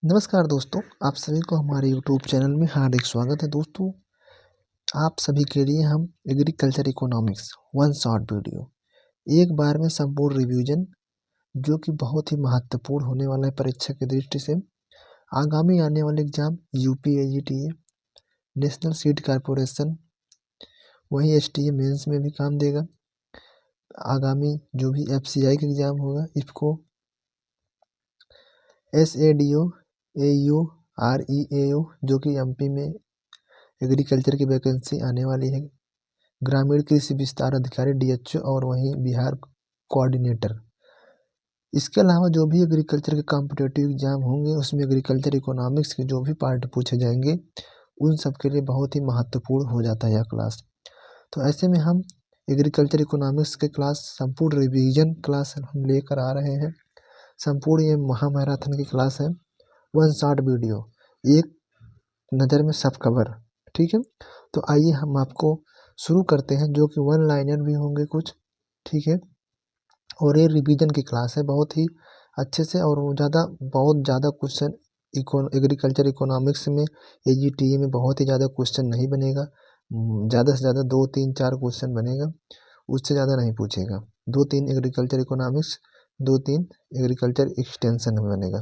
नमस्कार दोस्तों, आप सभी को हमारे यूट्यूब चैनल में हार्दिक स्वागत है। दोस्तों, आप सभी के लिए हम agriculture economics one shot video एक बार में संपूर्ण रिवीजन, जो कि बहुत ही महत्वपूर्ण होने वाला है परीक्षा की दृष्टि से। आगामी आने वाले एग्जाम यूपीएजीटीए, नेशनल सीड कॉरपोरेशन, वही एसटीए मेंस में भी काम देगा। आगामी जो भी एफसीआई का एग्जाम होगा, इफको, एसएडीओ, एयू, आरईएओ, जो कि एमपी में एग्रीकल्चर की वैकेंसी आने वाली है। ग्रामीण कृषि विस्तार अधिकारी डीएचओ और वहीं बिहार कोऑर्डिनेटर। इसके अलावा जो भी एग्रीकल्चर के कॉम्पिटिटिव एग्जाम होंगे, उसमें एग्रीकल्चर इकोनॉमिक्स के जो भी पार्ट पूछे जाएंगे, उन सब के लिए बहुत ही महत्वपूर्ण हो जाता है यह क्लास। तो ऐसे में हम एग्रीकल्चर इकोनॉमिक्स के क्लास संपूर्ण रिवीजन क्लास हम लेकर आ रहे हैं। संपूर्ण ये महामैराथन की क्लास है, वन शॉट वीडियो, एक नज़र में सब कवर। ठीक है, तो आइए हम आपको शुरू करते हैं, जो कि वन लाइनर भी होंगे कुछ। ठीक है, और ये रिवीजन की क्लास है बहुत ही अच्छे से, और बहुत ज़्यादा क्वेश्चन एग्रीकल्चर इकोनॉमिक्स में एजीटीए में बहुत ही ज़्यादा क्वेश्चन नहीं बनेगा। ज़्यादा से ज़्यादा 2 3 4 क्वेश्चन बनेगा, उससे ज़्यादा नहीं पूछेगा। 2 3 एग्रीकल्चर इकोनॉमिक्स, 2 3 एग्रीकल्चर एक्सटेंशन में बनेगा।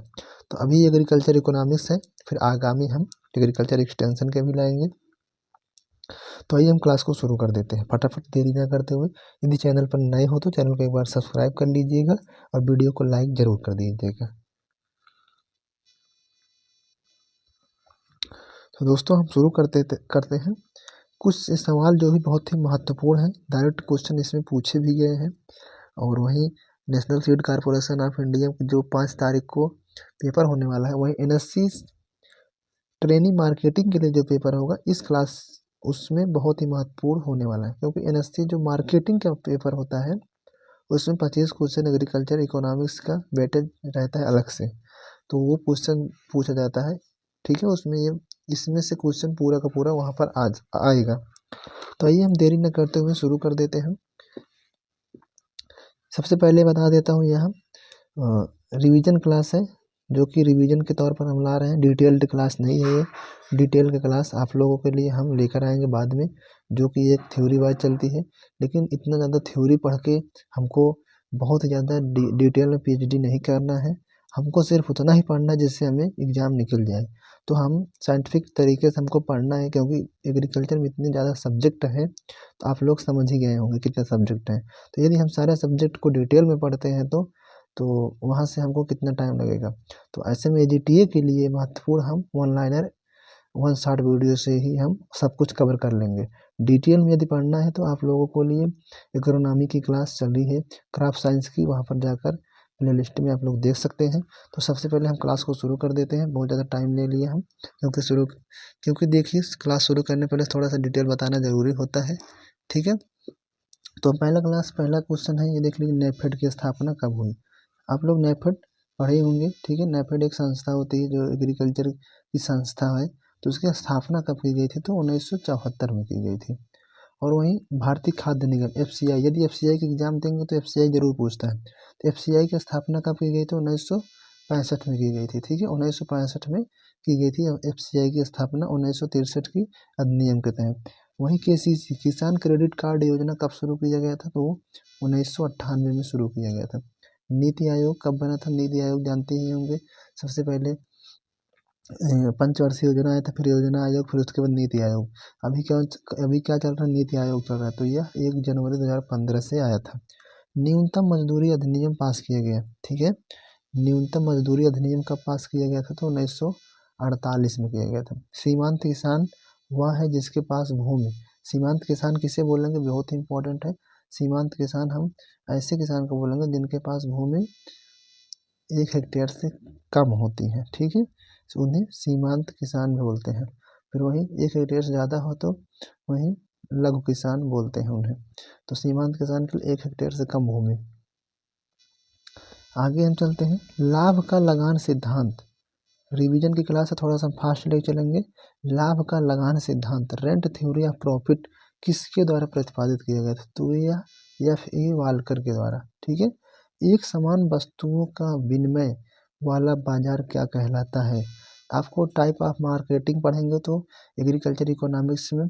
तो अभी एग्रीकल्चर इकोनॉमिक्स है, फिर आगामी हम एग्रीकल्चर एक्सटेंशन के भी लाएंगे। तो आइए हम क्लास को शुरू कर देते हैं, फटाफट देरी ना करते हुए। यदि चैनल पर नए हो तो चैनल को एक बार सब्सक्राइब कर लीजिएगा और वीडियो को लाइक जरूर कर दीजिएगा। तो दोस्तों, हम शुरू करते हैं। कुछ सवाल जो भी बहुत ही महत्वपूर्ण है, डायरेक्ट क्वेश्चन इसमें पूछे भी गए हैं। और वहीं national seed corporation of India जो 5 तारीख को पेपर होने वाला है, वहीं एनएससी ट्रेनिंग मार्केटिंग के लिए जो पेपर होगा इस क्लास, उसमें बहुत ही महत्वपूर्ण होने वाला है। क्योंकि एनएससी जो मार्केटिंग का पेपर होता है, उसमें 25 क्वेश्चन एग्रीकल्चर इकोनॉमिक्स का वेटेज रहता है अलग से, तो वो क्वेश्चन पूछा जाता है। ठीक है, उसमें ये इसमें से क्वेश्चन पूरा का पूरा वहाँ पर आज आएगा। तो आइए हम देरी न करते हुए शुरू कर देते हैं। सबसे पहले बता देता हूँ, यहाँ रिवीजन क्लास है, जो कि रिवीजन के तौर पर हम ला रहे हैं। डिटेल्ड क्लास नहीं है ये, डिटेल की क्लास आप लोगों के लिए हम लेकर आएंगे बाद में, जो कि एक थ्योरी वाइज चलती है। लेकिन इतना ज़्यादा थ्योरी पढ़ के हमको बहुत ज़्यादा डिटेल में पीएचडी नहीं करना है। हमको सिर्फ उतना ही पढ़ना है जिससे हमें एग्ज़ाम निकल जाए। तो हम साइंटिफिक तरीके से हमको पढ़ना है, क्योंकि एग्रीकल्चर में इतने ज़्यादा सब्जेक्ट हैं, तो आप लोग समझ ही गए होंगे कितने सब्जेक्ट हैं। तो यदि हम सारे सब्जेक्ट को डिटेल में पढ़ते हैं तो वहाँ से हमको कितना टाइम लगेगा। तो ऐसे में एजीटीए के लिए महत्वपूर्ण हम one liner one shot video से ही हम सब कुछ कवर कर लेंगे। डिटेल में यदि पढ़ना है तो आप लोगों को लिए इकोनॉमी की क्लास चल रही है, क्राफ्ट साइंस की, वहाँ पर जाकर प्ले लिस्ट में आप लोग देख सकते हैं। तो सबसे पहले हम क्लास को शुरू कर देते हैं। बहुत ज़्यादा टाइम ले लिया हम, क्योंकि देखिए, क्लास शुरू करने पहले थोड़ा सा डिटेल बताना ज़रूरी होता है। ठीक है, तो पहला क्वेश्चन है, ये देख लीजिए, नेफेड की स्थापना कब हुई। आप लोग नेफेड पढ़े होंगे। ठीक है, नेफेड एक संस्था होती है जो एग्रीकल्चर की संस्था है। तो उसकी स्थापना कब की गई थी, तो 1974 में की गई थी। और वहीं भारतीय खाद्य निगम एफसीआई, यदि एफसीआई के एग्जाम देंगे तो एफसीआई जरूर पूछता है। तो एफसीआई की स्थापना कब की गई थी, 1965 में की गई थी। ठीक है, 1965 में की गई थी एफसीआई की स्थापना, 1963 की अधिनियम के तहत। वहीं केसीसी किसान क्रेडिट कार्ड योजना कब शुरू किया गया था, तो 1998 में शुरू किया गया था। नीति आयोग कब बना था, नीति आयोग जानते ही होंगे। सबसे पहले पंचवर्षीय योजना आया था, फिर योजना आयोग, फिर उसके बाद नीति आयोग। अभी क्या चल रहा है, नीति आयोग चल रहा है। तो यह 1 जनवरी 2015 से आया था। न्यूनतम मजदूरी अधिनियम पास किया गया। ठीक है, न्यूनतम मजदूरी अधिनियम कब पास किया गया था, तो 1948 में किया गया था। सीमांत किसान वह है जिसके पास भूमि, सीमांत किसान किसे बोलेंगे, बहुत ही इंपॉर्टेंट है। सीमांत किसान हम ऐसे किसान को बोलेंगे जिनके पास भूमि 1 हेक्टेयर से कम होती है। ठीक है, तो उन्हें सीमांत किसान भी बोलते हैं। फिर वहीं 1 हेक्टेयर से ज़्यादा हो तो वहीं लघु किसान बोलते हैं उन्हें। तो सीमांत किसान के लिए 1 हेक्टेयर से कम भूमि। आगे हम चलते हैं, लाभ का लगान सिद्धांत। रिवीजन की क्लास है, थोड़ा सा फास्ट ले चलेंगे। लाभ का लगान सिद्धांत, रेंट थ्योरी ऑफ प्रॉफिट, किसके द्वारा प्रतिपादित किया गया था, तो यह एफ ए वालकर के द्वारा। ठीक है, एक समान वस्तुओं का विनिमय वाला बाजार क्या कहलाता है? आपको टाइप ऑफ मार्केटिंग पढ़ेंगे तो एग्रीकल्चर इकोनॉमिक्स में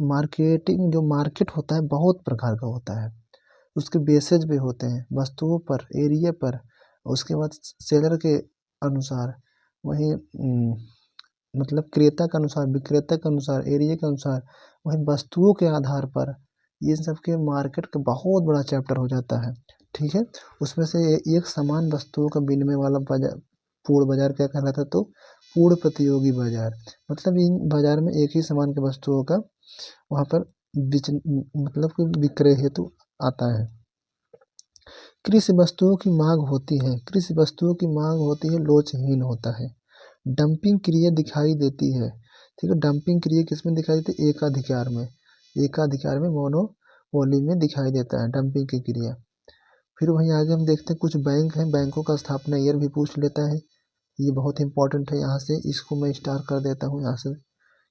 मार्केटिंग जो मार्केट होता है बहुत प्रकार का होता है, उसके बेसेज पे होते हैं, वस्तुओं पर, एरिया पर, उसके बाद सेलर के अनुसार, वहीं मतलब क्रेता के अनुसार, विक्रेता के अनुसार, एरिया के अनुसार, वहीं वस्तुओं के आधार पर, ये सब के मार्केट का बहुत बड़ा चैप्टर हो जाता है। ठीक है, उसमें से एक समान वस्तुओं का विनिमय वाला बाजार, पूर्ण बाजार क्या कहलाता है? तो पूर्ण प्रतियोगी बाजार, मतलब इन बाजार में एक ही समान के वस्तुओं का वहाँ पर मतलब कि विक्रय हेतु आता है। कृषि वस्तुओं की मांग होती है, कृषि वस्तुओं की मांग होती है, लोचहीन होता है। डंपिंग क्रिया दिखाई देती है। ठीक है, डंपिंग क्रिया किसमें दिखाई देती है? एकाधिकार में, एकाधिकार में, मोनोपोली में दिखाई देता है डंपिंग की क्रिया। फिर वहीं आगे हम देखते हैं कुछ बैंक हैं, बैंकों का स्थापना ईयर भी पूछ लेता है, ये बहुत इंपॉर्टेंट है, यहाँ से इसको मैं स्टार कर देता हूँ यहाँ से।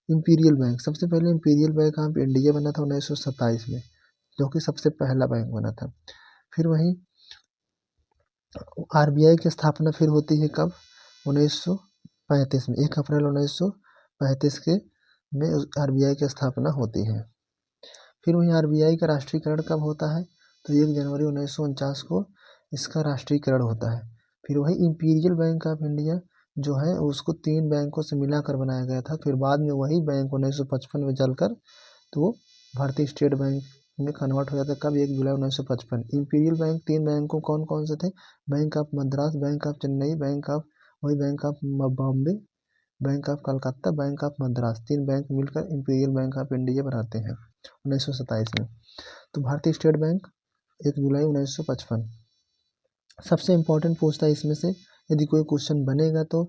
इंपीरियल बैंक, सबसे पहले इंपीरियल बैंक यहाँ पे इंडिया बना था 1927 में, जो कि सबसे पहला बैंक बना था। फिर वहीं आरबीआई की स्थापना फिर होती है कब? 1935 में, 1 अप्रैल 1935 के में आरबीआई की स्थापना होती है। फिर वहीं आरबीआई का राष्ट्रीयकरण कब होता है? तो 1 जनवरी 1949 को इसका राष्ट्रीयकरण होता है। फिर वही इंपीरियल बैंक ऑफ इंडिया जो है उसको 3 बैंकों से मिलाकर बनाया गया था, फिर बाद में वही बैंक 1955 में चलकर तो वो भारतीय स्टेट बैंक में कन्वर्ट हो जाता है। कब? 1 जुलाई 1955। इंपीरियल बैंक 3 बैंकों कौन कौन से थे? Bank of Madras, bank of Chennai, bank of Bombay, bank of Calcutta, bank of Madras, 3 bank मिलकर इंपीरियल बैंक ऑफ इंडिया बनाते हैं 1927 में। तो भारतीय स्टेट बैंक 1 जुलाई 1955। सबसे इम्पोर्टेंट पूछता है इसमें से, यदि कोई क्वेश्चन बनेगा तो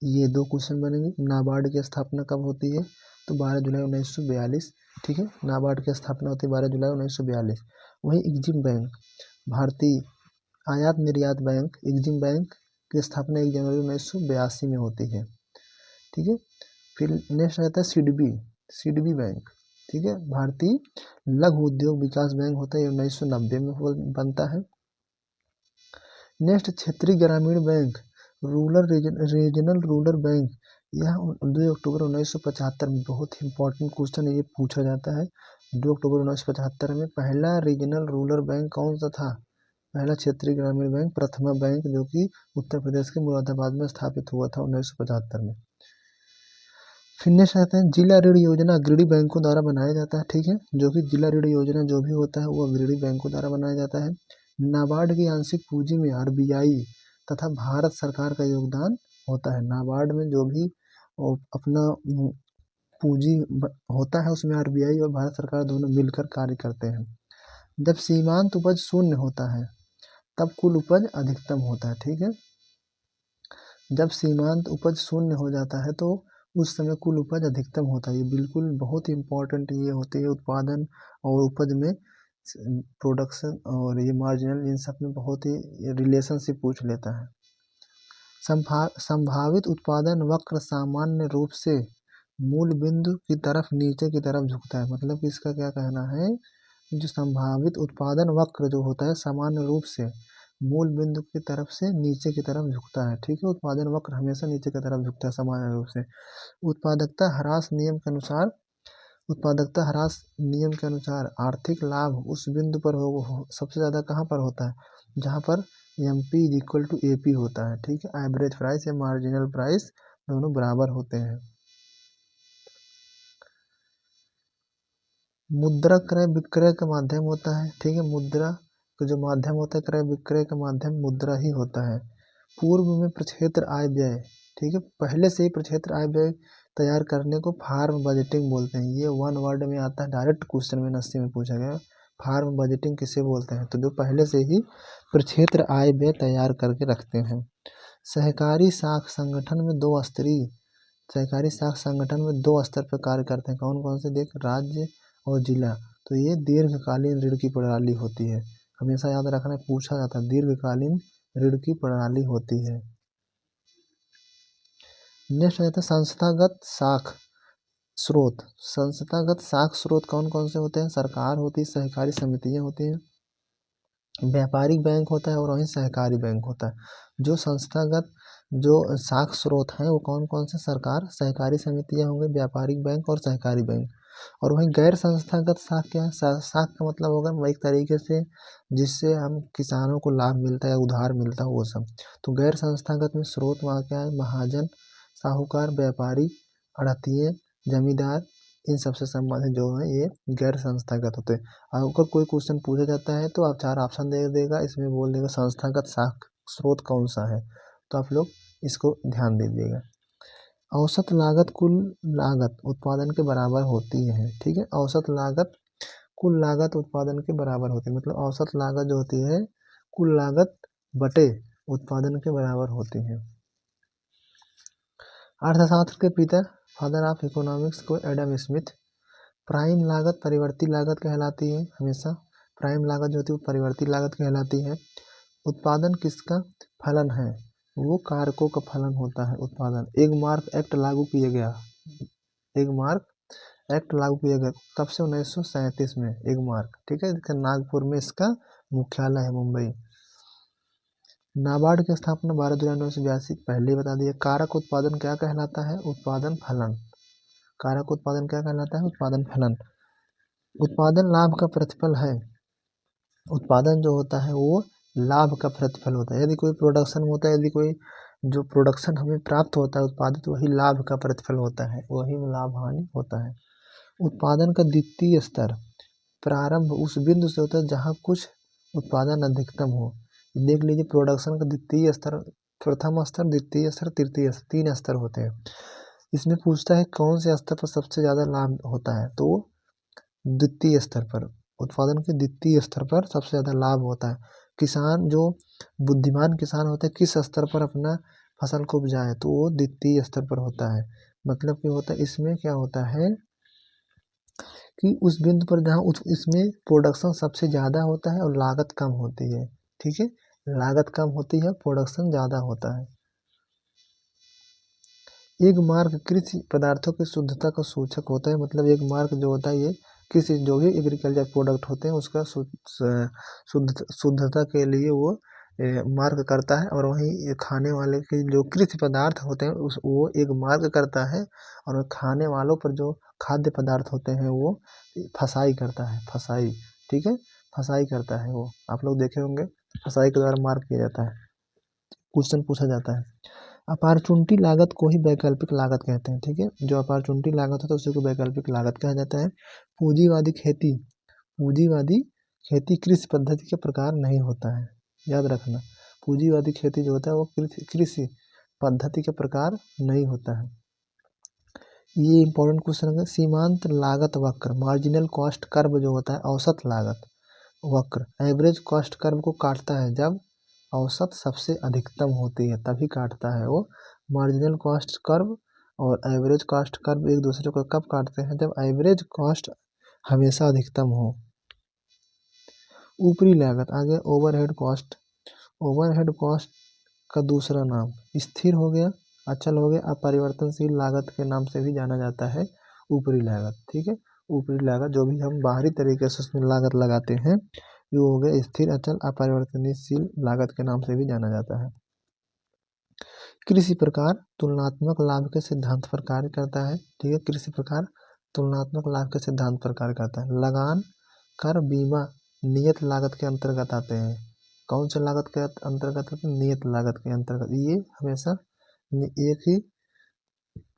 ये 2 क्वेश्चन बनेंगे। नाबार्ड की स्थापना कब होती है? तो 12 जुलाई 1942। ठीक है, नाबार्ड की स्थापना होती है 12 जुलाई 1942। वहीं एग्जिम बैंक, भारतीय आयात निर्यात बैंक, एग्जिम बैंक की स्थापना 1 जनवरी 1982 में होती है। ठीक है, फिर नेक्स्ट आता है सिडबी, सिडबी बैंक। ठीक है, भारतीय लघु उद्योग विकास बैंक होता है, 1990 में बनता है। नेक्स्ट क्षेत्रीय ग्रामीण बैंक, रीजनल रूरल बैंक, यह 2 अक्टूबर 1975 में, बहुत ही इंपॉर्टेंट क्वेश्चन ये पूछा जाता है। 2 अक्टूबर 1975 में पहला रीजनल रूरल बैंक कौन सा था? पहला क्षेत्रीय ग्रामीण बैंक प्रथमा बैंक, जो कि उत्तर प्रदेश के मुरादाबाद में स्थापित हुआ था 1975 में। फिर नेक्स्ट आते हैं जिला ऋण योजना, अग्रणी बैंकों द्वारा बनाया जाता है। ठीक है, जो कि जिला ऋण योजना जो भी होता है वो अग्रणी बैंकों द्वारा बनाया जाता है। नाबार्ड की आंशिक पूंजी में आरबीआई तथा भारत सरकार का योगदान होता है। नाबार्ड में जो भी अपना पूंजी होता है उसमें आरबीआई और भारत सरकार दोनों मिलकर कार्य करते हैं। जब सीमांत उपज शून्य होता है तब कुल उपज अधिकतम होता है। ठीक है, जब सीमांत उपज शून्य हो जाता है तो उस समय कुल उपज अधिकतम होता है। ये बिल्कुल बहुत इंपॉर्टेंट ये होती है, उत्पादन और उपज में प्रोडक्शन और ये मार्जिनल, इन सब में बहुत ही रिलेशनशिप पूछ लेता है। संभावित उत्पादन वक्र सामान्य रूप से मूल बिंदु की तरफ नीचे की तरफ झुकता है। मतलब कि इसका क्या कहना है, जो संभावित उत्पादन वक्र जो होता है सामान्य रूप से मूल बिंदु की तरफ से नीचे की तरफ झुकता है। ठीक है, उत्पादन वक्र हमेशा नीचे की तरफ झुकता है सामान्य रूप से। उत्पादकता ह्रास नियम के अनुसार, उत्पादकता ह्रास नियम के अनुसार आर्थिक लाभ उस बिंदु पर सबसे ज़्यादा कहाँ पर होता है? जहाँ पर M P is equal to A P होता है। ठीक है, एवरेज प्राइस या मार्जिनल प्राइस दोनों बराबर होते हैं। मुद्रा क्रय विक्रय का माध्यम होता है। ठीक है, मुद्रा का जो माध्यम होता है क्रय विक्रय का माध्यम मुद्रा ही होता है। पूर्व में प्रक्षेत्र आय व्यय, ठीक है, पहले से ही प्रक्षेत्र आय व्यय तैयार करने को फार्म बजटिंग बोलते हैं। ये 1 वर्ड में आता है, डायरेक्ट क्वेश्चन में 80 में पूछा गया, फार्म बजटिंग किसे बोलते हैं? तो जो पहले से ही प्रक्षेत्र आय व्यय तैयार करके रखते हैं। सहकारी साख संगठन में 2 स्तरीय, सहकारी साख संगठन में 2 स्तर पर कार्य करते हैं। कौन कौन से? देख, राज्य और जिला। तो ये दीर्घकालीन ऋण की प्रणाली होती है, हमेशा याद रखना, पूछा जाता है, दीर्घकालीन ऋण की प्रणाली होती है। नेक्स्ट आता है संस्थागत साख स्रोत। संस्थागत साख स्रोत कौन कौन से होते हैं? सरकार होती है, सहकारी समितियां होती हैं, व्यापारिक बैंक होता है और वहीं सहकारी बैंक होता है। जो संस्थागत जो साख स्रोत हैं वो कौन कौन से? सरकार, सहकारी समितियां होंगे, व्यापारिक बैंक और सहकारी बैंक। और वहीं गैर संस्थागत साख क्या है? साख का मतलब होगा वो एक तरीके से जिससे हम किसानों को लाभ मिलता है, उधार मिलता है, वो सब। तो गैर संस्थागत में स्रोत वहाँ क्या है? महाजन, साहूकार, व्यापारी, आढ़तिये, जमींदार, इन सबसे संबंधित जो है ये गैर संस्थागत होते हैं। अगर कोई क्वेश्चन पूछा जाता है तो आप 4 ऑप्शन दे देगा, इसमें बोल देगा संस्थागत साख स्रोत कौन सा है, तो आप लोग इसको ध्यान दीजिएगा। औसत लागत कुल लागत उत्पादन के बराबर होती है, ठीक है। औसत लागत कुल लागत उत्पादन के बराबर होती है, मतलब औसत लागत जो होती है कुल लागत बटे उत्पादन के बराबर होती है। अर्थशास्त्र के पिता, फादर ऑफ इकोनॉमिक्स को एडम स्मिथ। प्राइम लागत परिवर्ती लागत कहलाती है हमेशा। प्राइम लागत जो होती है वो परिवर्ती लागत कहलाती है। उत्पादन किसका फलन है? वो कारकों का फलन होता है उत्पादन। एक मार्क एक्ट लागू किया गया, एक मार्क एक्ट लागू किया गया कब से? 1937 में एक मार्क, ठीक है। नागपुर में इसका मुख्यालय है, मुंबई। नाबार्ड की स्थापना 12 जुलाई 1982, पहले ही बता दिया। कारक उत्पादन क्या कहलाता है? उत्पादन फलन। कारक उत्पादन क्या कहलाता है? उत्पादन फलन। उत्पादन लाभ का प्रतिफल है। उत्पादन जो होता है वो लाभ का प्रतिफल होता है। यदि कोई प्रोडक्शन होता है, यदि कोई जो प्रोडक्शन हमें प्राप्त होता है उत्पादित, वही लाभ का प्रतिफल होता है, वही में लाभ हानि होता है। उत्पादन का द्वितीय स्तर प्रारंभ उस बिंदु से होता है जहाँ कुछ उत्पादन अधिकतम हो। देख लीजिए प्रोडक्शन का द्वितीय स्तर, प्रथम स्तर, द्वितीय स्तर, तृतीय स्तर, 3 स्तर होते हैं। इसमें पूछता है कौन से स्तर पर सबसे ज़्यादा लाभ होता है, तो द्वितीय स्तर पर, उत्पादन के द्वितीय स्तर पर सबसे ज़्यादा लाभ होता है। किसान जो बुद्धिमान किसान होते हैं किस स्तर पर अपना फसल को उपजाए, तो वो द्वितीय स्तर पर होता है। मतलब क्या होता है इसमें, क्या होता है कि उस बिंदु पर जहाँ इसमें प्रोडक्शन सबसे ज़्यादा होता है और लागत कम होती है, ठीक है। लागत कम होती है, प्रोडक्शन ज़्यादा होता है। एक मार्क कृषि पदार्थों की शुद्धता का सूचक होता है, मतलब एक मार्क जो होता है ये कृषि जो भी एग्रीकल्चर प्रोडक्ट होते हैं उसका शुद्धता के लिए वो मार्क करता है। और वहीं ये खाने वाले के जो कृषि पदार्थ होते हैं उस वो एक मार्क करता है। और खाने वालों पर जो खाद्य पदार्थ होते हैं वो फसाई करता है, फसाई, ठीक है। फसाई करता है वो, आप लोग देखे होंगे फसाई के द्वारा मार्क किया जाता है, क्वेश्चन पूछा जाता है। अपॉर्चुनिटी लागत को ही वैकल्पिक लागत कहते हैं, ठीक है। जो अपॉर्चुनिटी लागत होता है उसी को वैकल्पिक लागत कहा जाता है। पूंजीवादी खेती, पूंजीवादी खेती कृषि पद्धति के प्रकार नहीं होता है, याद रखना। पूंजीवादी खेती जो होता है वो कृषि पद्धति के प्रकार नहीं होता है। ये इंपॉर्टेंट क्वेश्चन है। सीमांत लागत वक्र, मार्जिनल कॉस्ट कर्व जो होता है, औसत लागत वक्र एवरेज कॉस्ट कर्व को काटता है जब औसत सबसे अधिकतम होती है, तभी काटता है वो। मार्जिनल कॉस्ट कर्व और एवरेज कॉस्ट कर्व एक दूसरे को कब काटते हैं? जब एवरेज कॉस्ट हमेशा अधिकतम हो। ऊपरी लागत, आगे ओवरहेड कॉस्ट। ओवरहेड कॉस्ट का दूसरा नाम स्थिर हो गया, अचल हो गया, अपरिवर्तनशील लागत के नाम से भी जाना जाता है ऊपरी लागत, ठीक है। ऊपरी लागत जो भी हम बाहरी तरीके से उसमें लागत लगाते हैं ये हो गए स्थिर, अचल, अपरिवर्तनशील लागत के नाम से भी जाना जाता है। कृषि प्रकार तुलनात्मक लाभ के सिद्धांत पर कार्य करता है, ठीक है। कृषि प्रकार तुलनात्मक लाभ के सिद्धांत पर कार्य करता है। लगान, कर, बीमा नियत लागत के अंतर्गत आते हैं। कौन से लागत के अंतर्गत आते हैं? नियत लागत के अंतर्गत। ये हमेशा एक ही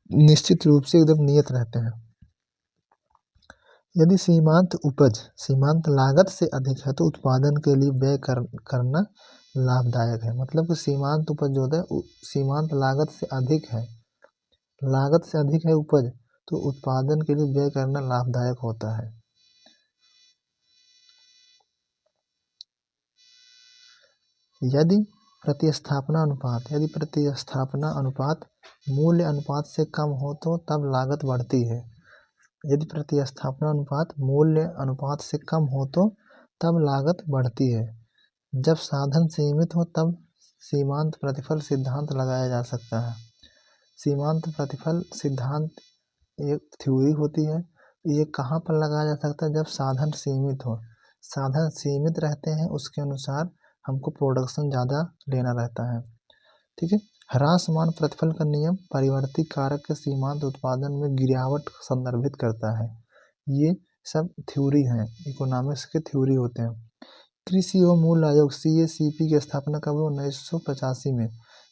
निश्चित रूप से एकदम नियत रहते हैं। यदि सीमांत उपज सीमांत लागत से अधिक है तो उत्पादन के लिए व्यय करना लाभदायक है। मतलब कि सीमांत उपज जो होता है सीमांत लागत से अधिक है, लागत से अधिक है उपज, तो उत्पादन के लिए व्यय करना लाभदायक होता है। यदि प्रतिस्थापना अनुपात मूल्य अनुपात से कम हो तो तब लागत बढ़ती है। यदि प्रतिस्थापना अनुपात मूल्य अनुपात से कम हो तो तब लागत बढ़ती है। जब साधन सीमित हो तब सीमांत प्रतिफल सिद्धांत लगाया जा सकता है। सीमांत प्रतिफल सिद्धांत एक थ्योरी होती है। ये कहाँ पर लगाया जा सकता है? जब साधन सीमित हो। साधन सीमित रहते हैं उसके अनुसार हमको प्रोडक्शन ज़्यादा लेना रहता है। ठीक है। ह्रासमान प्रतिफल का नियम परिवर्ती कारक के सीमांत उत्पादन में गिरावट संदर्भित करता है। ये सब थ्योरी हैं, इकोनॉमिक्स के थ्योरी होते हैं। कृषि एवं मूल्य आयोग CACP की स्थापना कब हुई? 1985 में,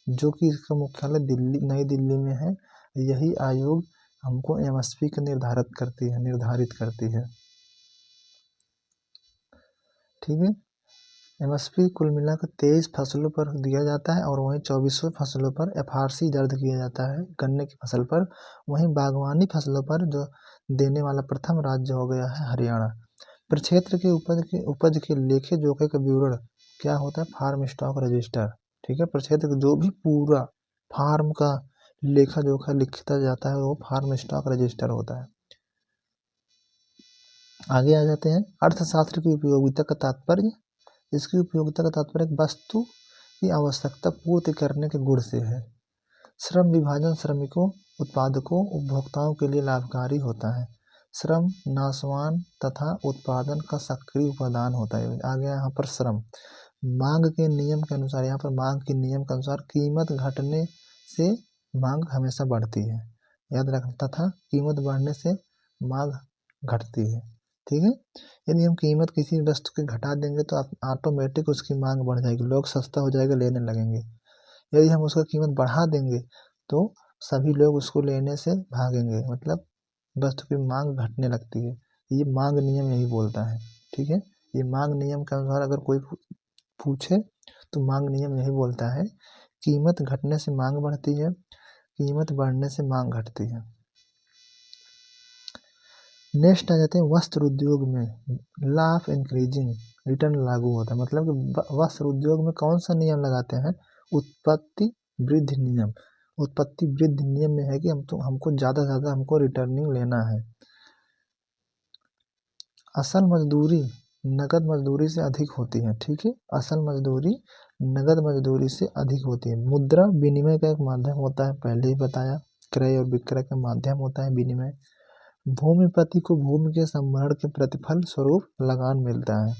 जो कि इसका मुख्यालय नई दिल्ली में है। यही आयोग हमको MSP का निर्धारित करती है। ठीक है। MSP कुल मिलाकर 23 फसलों पर दिया जाता है और वहीं 24 फसलों पर FRC दर्ज किया जाता है गन्ने की फसल पर। वहीं बागवानी फसलों पर जो देने वाला प्रथम राज्य हो गया है हरियाणा। प्रक्षेत्र के उपज के लेखे जोखे का विवरण क्या होता है? Farm stock register. ठीक है। प्रक्षेत्र का जो भी पूरा फार्म का लेखा जोखा लिखता जाता है वो फार्म स्टॉक रजिस्टर होता है। आगे आ जाते हैं अर्थशास्त्र की उपयोगिता का तात्पर्य। इसकी उपयोगिता का तात्पर्य वस्तु की आवश्यकता पूर्ति करने के गुण से है। श्रम विभाजन श्रमिकों, उत्पादकों, उपभोक्ताओं के लिए लाभकारी होता है। श्रम नाशवान तथा उत्पादन का सक्रिय उपादान होता है। आ गया यहाँ पर श्रम। मांग के नियम के अनुसार, यहाँ पर मांग के नियम के अनुसार कीमत घटने से मांग हमेशा बढ़ती है, याद रखना, तथा कीमत बढ़ने से मांग घटती है। ठीक है। यदि हम कीमत किसी वस्तु की घटा देंगे तो ऑटोमेटिक उसकी मांग बढ़ जाएगी, लोग सस्ता हो जाएगा लेने लगेंगे। यदि हम उसका कीमत बढ़ा देंगे तो सभी लोग उसको लेने से भागेंगे, मतलब वस्तु की मांग घटने लगती है। ये मांग नियम यही बोलता है। ठीक है। ये मांग नियम के अनुसार अगर कोई पूछे तो मांग नियम यही बोलता है, कीमत घटने से मांग बढ़ती है, कीमत बढ़ने से मांग घटती है। नेक्स्ट आ जाते हैं वस्त्र उद्योग में लॉ ऑफ इंक्रीजिंग रिटर्न लागू होता है। मतलब कि वस्त्र उद्योग में कौन सा नियम लगाते हैं? उत्पत्ति वृद्धि नियम। उत्पत्ति वृद्धि नियम में है कि हमको ज़्यादा से ज़्यादा हमको रिटर्निंग लेना है। असल मजदूरी नगद मजदूरी से अधिक होती है। ठीक है। असल मजदूरी नगद मजदूरी से अधिक होती है। मुद्रा विनिमय का एक माध्यम होता है, पहले ही बताया, क्रय और विक्रय का माध्यम होता है विनिमय। भूमिपति को भूमि के संभरण के प्रतिफल स्वरूप लगान मिलता है।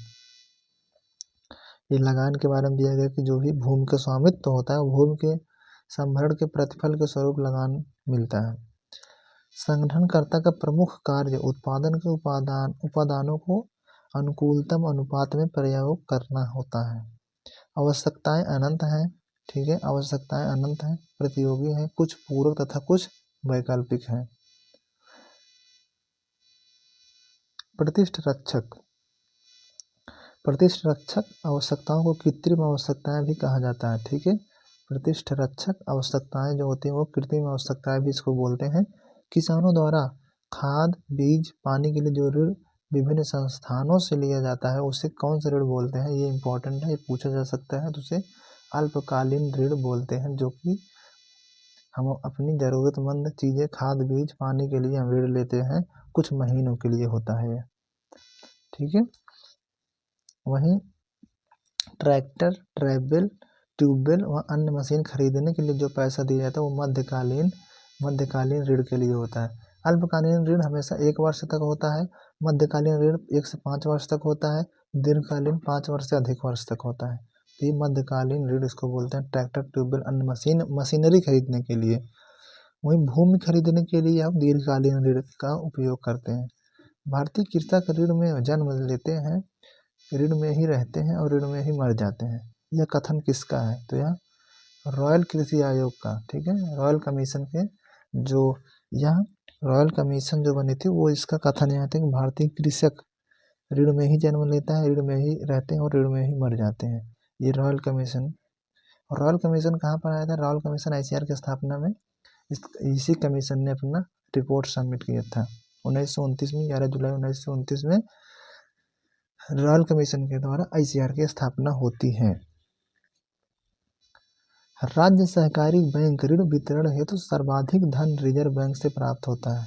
ये लगान के बारे में दिया गया कि जो भी भूमि का स्वामित्व होता है भूमि के संभरण के प्रतिफल के स्वरूप लगान मिलता है। संगठनकर्ता का प्रमुख कार्य उत्पादन के उपादानों को अनुकूलतम अनुपात में प्रयोग करना होता है। आवश्यकताएं अनंत हैं। ठीक है। आवश्यकताएं अनंत हैं, प्रतियोगी हैं, कुछ पूरक तथा कुछ वैकल्पिक हैं। प्रतिष्ठ रक्षक आवश्यकताओं को कृत्रिम आवश्यकताएं भी कहा जाता है। ठीक है। प्रतिष्ठ रक्षक आवश्यकताएं जो होती हैं वो कृत्रिम आवश्यकताएं भी इसको बोलते हैं। किसानों द्वारा खाद, बीज, पानी के लिए जो ऋण विभिन्न संस्थानों से लिया जाता है उसे कौन सा ऋण बोलते हैं? ये इंपॉर्टेंट है, ये पूछा जा सकता है। तो उसे अल्पकालीन ऋण बोलते हैं, जो कि हम अपनी ज़रूरतमंद चीज़ें, खाद, बीज, पानी के लिए हम ऋण लेते हैं, कुछ महीनों के लिए होता है। ठीक है। वहीं ट्रैक्टर, ट्यूबवेल व अन्य मशीन खरीदने के लिए जो पैसा दिया जाता है वो मध्यकालीन ऋण के लिए होता है। अल्पकालीन ऋण हमेशा 1 वर्ष तक होता है, मध्यकालीन ऋण 1 से 5 वर्ष तक होता है, दीर्घकालीन 5 वर्ष से अधिक वर्ष तक होता है। तो ये मध्यकालीन ऋण इसको बोलते हैं, ट्रैक्टर, ट्यूबवेल, अन्य मशीनरी खरीदने के लिए। वहीं भूमि खरीदने के लिए हम दीर्घकालीन ऋण का उपयोग करते हैं। भारतीय कृषक ऋण में जन्म लेते हैं, ऋण में ही रहते हैं और ऋण में ही मर जाते हैं। यह कथन किसका है? तो यह रॉयल कृषि आयोग का। ठीक है। रॉयल कमीशन के जो यह रॉयल कमीशन जो बनी थी वो इसका कथन यहाँ था कि भारतीय कृषक ऋण में ही जन्म लेता है, ऋण में ही रहते हैं और ऋण में ही मर जाते हैं। ये रॉयल कमीशन कहाँ पर आया था? रॉयल कमीशन ICAR की स्थापना में इसी कमीशन ने अपना रिपोर्ट सबमिट किया था 1929 में। 11 जुलाई 1929 में रॉयल कमीशन के द्वारा ICAR की स्थापना होती है। राज्य सहकारी बैंक ऋण वितरण हेतु सर्वाधिक धन रिजर्व बैंक से प्राप्त होता है।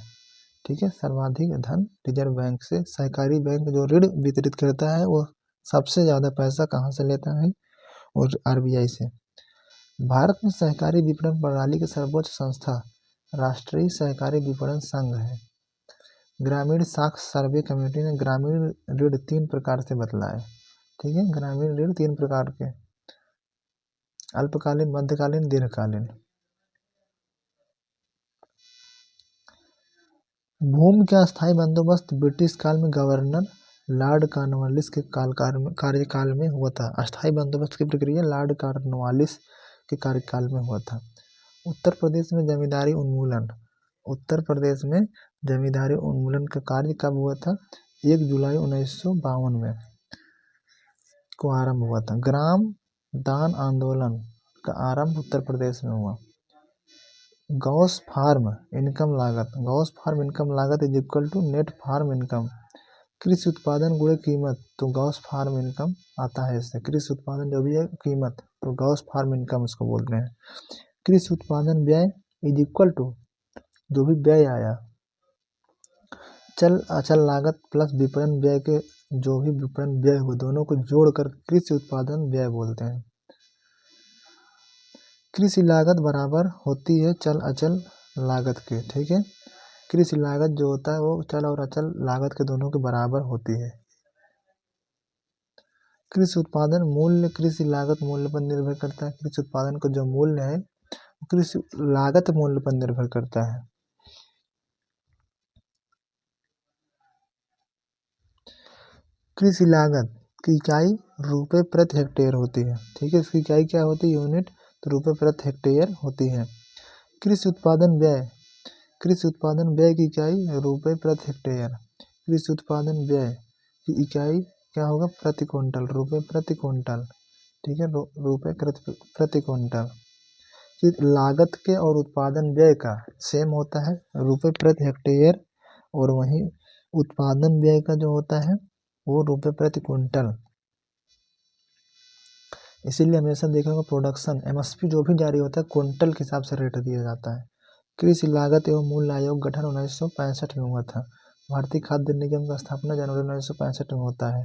ठीक है। सर्वाधिक धन रिजर्व बैंक से, सहकारी बैंक जो ऋण वितरित करता है वो सबसे ज़्यादा पैसा कहाँ से लेता है? और RBI से। भारत में सहकारी विपणन प्रणाली की सर्वोच्च संस्था राष्ट्रीय सहकारी विपणन संघ है। ग्रामीण साख सर्वे कमेटी ने ग्रामीण ऋण 3 प्रकार से बतलाए। ठीक है, ग्रामीण ऋण 3 प्रकार के, अल्पकालीन, मध्यकालीन, दीर्घकालीन। भूमि का अस्थायी बंदोबस्त ब्रिटिश काल में गवर्नर लॉर्ड कॉर्नवालिस के कार्यकाल में हुआ था। अस्थायी बंदोबस्त की प्रक्रिया लॉर्ड कॉर्नवालिस के कार्यकाल में हुआ था। उत्तर प्रदेश में जमींदारी उन्मूलन, उत्तर प्रदेश में जमींदारी उन्मूलन का कार्य कब हुआ था? 1 जुलाई 1952 में को आरंभ हुआ था। ग्राम दान आंदोलन का आरंभ उत्तर प्रदेश में हुआ। गॉस फार्म इनकम लागत, गॉस फार्म इनकम लागत is equal to net farm income. कृषि उत्पादन गुणे कीमत, तो गॉस फार्म इनकम आता है इससे। कृषि उत्पादन जो भी है कीमत, तो गॉस फार्म इनकम इसको बोलते हैं। कृषि उत्पादन व्यय इज इक्वल टू जो भी व्यय आया, चल अचल लागत प्लस विपणन व्यय के जो भी विपणन व्यय हो, दोनों को जोड़कर कृषि उत्पादन व्यय बोलते हैं। कृषि लागत बराबर होती है चल अचल लागत के। ठीक है, कृषि लागत जो होता है वो चल और अचल लागत के दोनों के बराबर होती है। कृषि उत्पादन मूल्य कृषि लागत मूल्य पर निर्भर करता है। कृषि उत्पादन का जो मूल्य है कृषि लागत मूल्य पर निर्भर करता है। कृषि लागत की इकाई रुपए प्रति हेक्टेयर होती है। ठीक है, इसकी इकाई क्या होती है? यूनिट, तो रुपए प्रति हेक्टेयर होती है। कृषि उत्पादन व्यय, कृषि उत्पादन व्यय की इकाई रुपए प्रति हेक्टेयर। कृषि उत्पादन व्यय की इकाई क्या होगा? प्रति क्विंटल, रुपए प्रति क्विंटल। ठीक है, रुपए प्रति क्विंटल। लागत के और उत्पादन व्यय का सेम होता है, रुपए प्रति हेक्टेयर, और वहीं उत्पादन व्यय का जो होता है वो रुपए प्रति क्विंटल। इसीलिए हमेशा देखेंगे प्रोडक्शन एमएसपी जो भी जारी होता है क्विंटल के हिसाब से रेट दिया जाता है। कृषि लागत एवं मूल्य आयोग गठन 1965 में हुआ था। भारतीय खाद्य निगम का स्थापना जनवरी 1965 में होता है।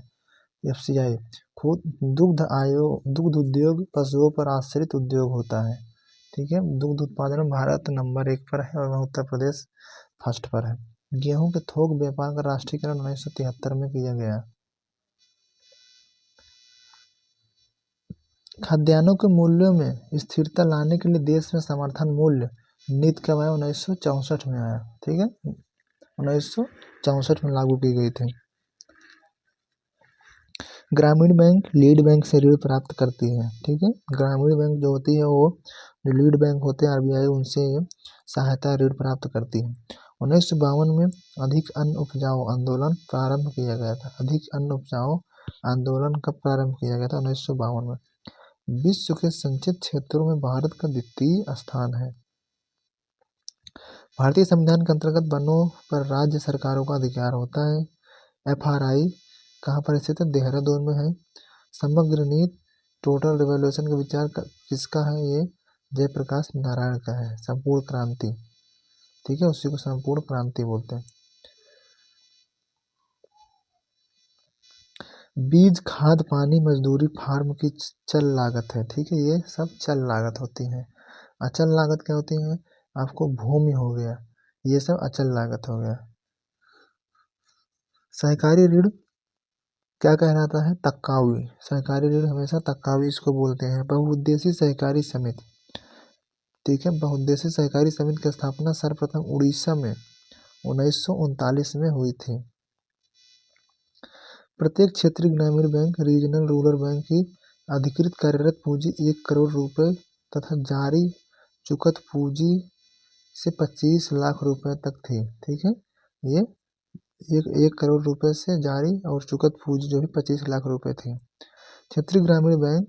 एफसीआई खुद दुग्ध उद्योग पशुओं पर आश्रित उद्योग होता है। ठीक है, दुग्ध उत्पादन में भारत नंबर 1 पर है और वह उत्तर प्रदेश फर्स्ट पर है। गेहूं के थोक व्यापार का राष्ट्रीयकरण 1973 में किया गया। खाद्यान्नों के मूल्यों में स्थिरता लाने के लिए देश में समर्थन मूल्य नीति कब आया? 1964 में आया। ठीक है, 1964 में लागू की गई थी। ग्रामीण बैंक लीड बैंक से ऋण प्राप्त करती है। ठीक है, ग्रामीण बैंक जो होती है वो जो लीड बैंक होते हैं आरबीआई, उनसे सहायता ऋण प्राप्त करती है। 1952 में अधिक अन्न उपजाऊ आंदोलन प्रारंभ किया गया था। अधिक अन्न उपजाऊ आंदोलन कब प्रारंभ किया गया था? 1952 में। विश्व के संचित क्षेत्रों में भारत का द्वितीय स्थान है। भारतीय संविधान के अंतर्गत वनों पर राज्य सरकारों का अधिकार होता है। एफआरआई कहाँ पर स्थित है? देहरादून में है। समग्र नीति टोटल रिवॉल्यूशन का विचार किसका है? ये जयप्रकाश नारायण का है। संपूर्ण क्रांति, ठीक है, उसी को संपूर्ण क्रांति बोलते हैं। बीज, खाद, पानी, मजदूरी फार्म की चल लागत है। ठीक है, ये सब चल लागत होती है। अचल लागत क्या होती है? आपको भूमि हो गया, ये सब अचल लागत हो गया। सहकारी ऋण क्या कहलाता है? तक्कावी। सहकारी ऋण हमेशा तक्कावी इसको बोलते हैं। बहुउद्देशीय सहकारी समिति, ठीक है, बहुउद्देशीय सहकारी समिति की स्थापना सर्वप्रथम उड़ीसा में 1939 में हुई थी। प्रत्येक क्षेत्रीय ग्रामीण बैंक रीजनल रूरल बैंक की अधिकृत कार्यरत पूंजी 1 करोड़ रुपए तथा जारी चुकत पूंजी से 25 लाख रुपए तक थी। ठीक है, ये एक करोड़ रुपए से जारी और चुकत पूंजी जो है 25 लाख रुपए थी। क्षेत्रीय ग्रामीण बैंक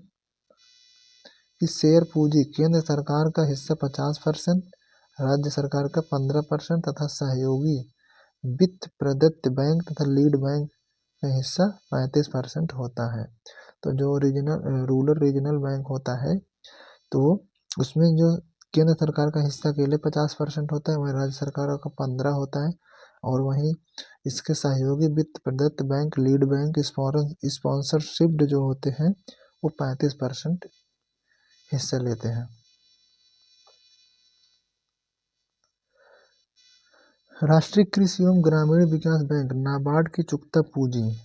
की शेयर पूंजी केंद्र सरकार का हिस्सा 50%, राज्य सरकार का 15% तथा सहयोगी वित्त प्रदत्त बैंक तथा लीड बैंक का हिस्सा 35% होता है। तो जो रूरल रीजनल बैंक होता है तो उसमें जो केंद्र सरकार का हिस्सा के लिए 50% होता है, वहीं राज्य सरकार का 15 होता है, और वहीं इसके सहयोगी वित्त प्रदत्त बैंक लीड बैंक स्पॉन्सरशिप्ड जो होते हैं वो 35% हिस्सा लेते हैं। राष्ट्रीय कृषि एवं ग्रामीण विकास बैंक नाबार्ड की चुकता पूंजी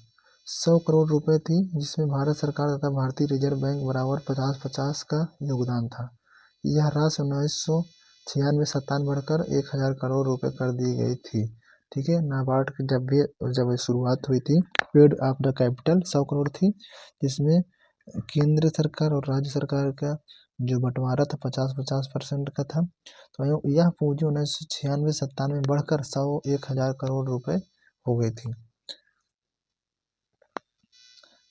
100 करोड़ रुपए थी, जिसमें भारत सरकार तथा भारतीय रिजर्व बैंक बराबर 50-50 का योगदान था। यह राशि 1996-97 बढ़कर 1000 करोड़ रुपए कर दी गई थी। ठीक है, नाबार्ड की जब शुरुआत हुई थी, paid of the capital 100 crore थी, जिसमें केंद्र सरकार और राज्य सरकार का जो बंटवारा था 50-50% का था। तो यह पूंजी 1996-97 में बढ़कर 1000 करोड़ रुपए हो गई थी।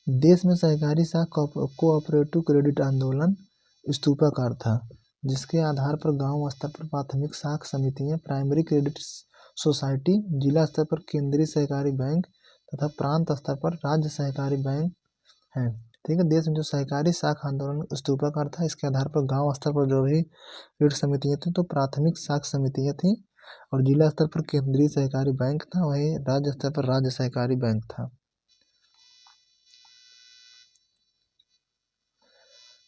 देश में सहकारी साख कोऑपरेटिव क्रेडिट आंदोलन स्तूपाकार था, जिसके आधार पर गांव स्तर पर प्राथमिक साख समितियां, प्राइमरी क्रेडिट सोसाइटी, जिला स्तर पर केंद्रीय सहकारी बैंक तथा प्रांत स्तर पर राज्य सहकारी बैंक हैं। ठीक है, देश में जो सहकारी साख आंदोलन स्तूपाकार था, इसके आधार पर गांव स्तर पर जो भी ऋण समितियां थी तो प्राथमिक साख समितियां थी, और जिला स्तर पर केंद्रीय सहकारी बैंक था, वहीं राज्य स्तर पर राज्य सहकारी बैंक था।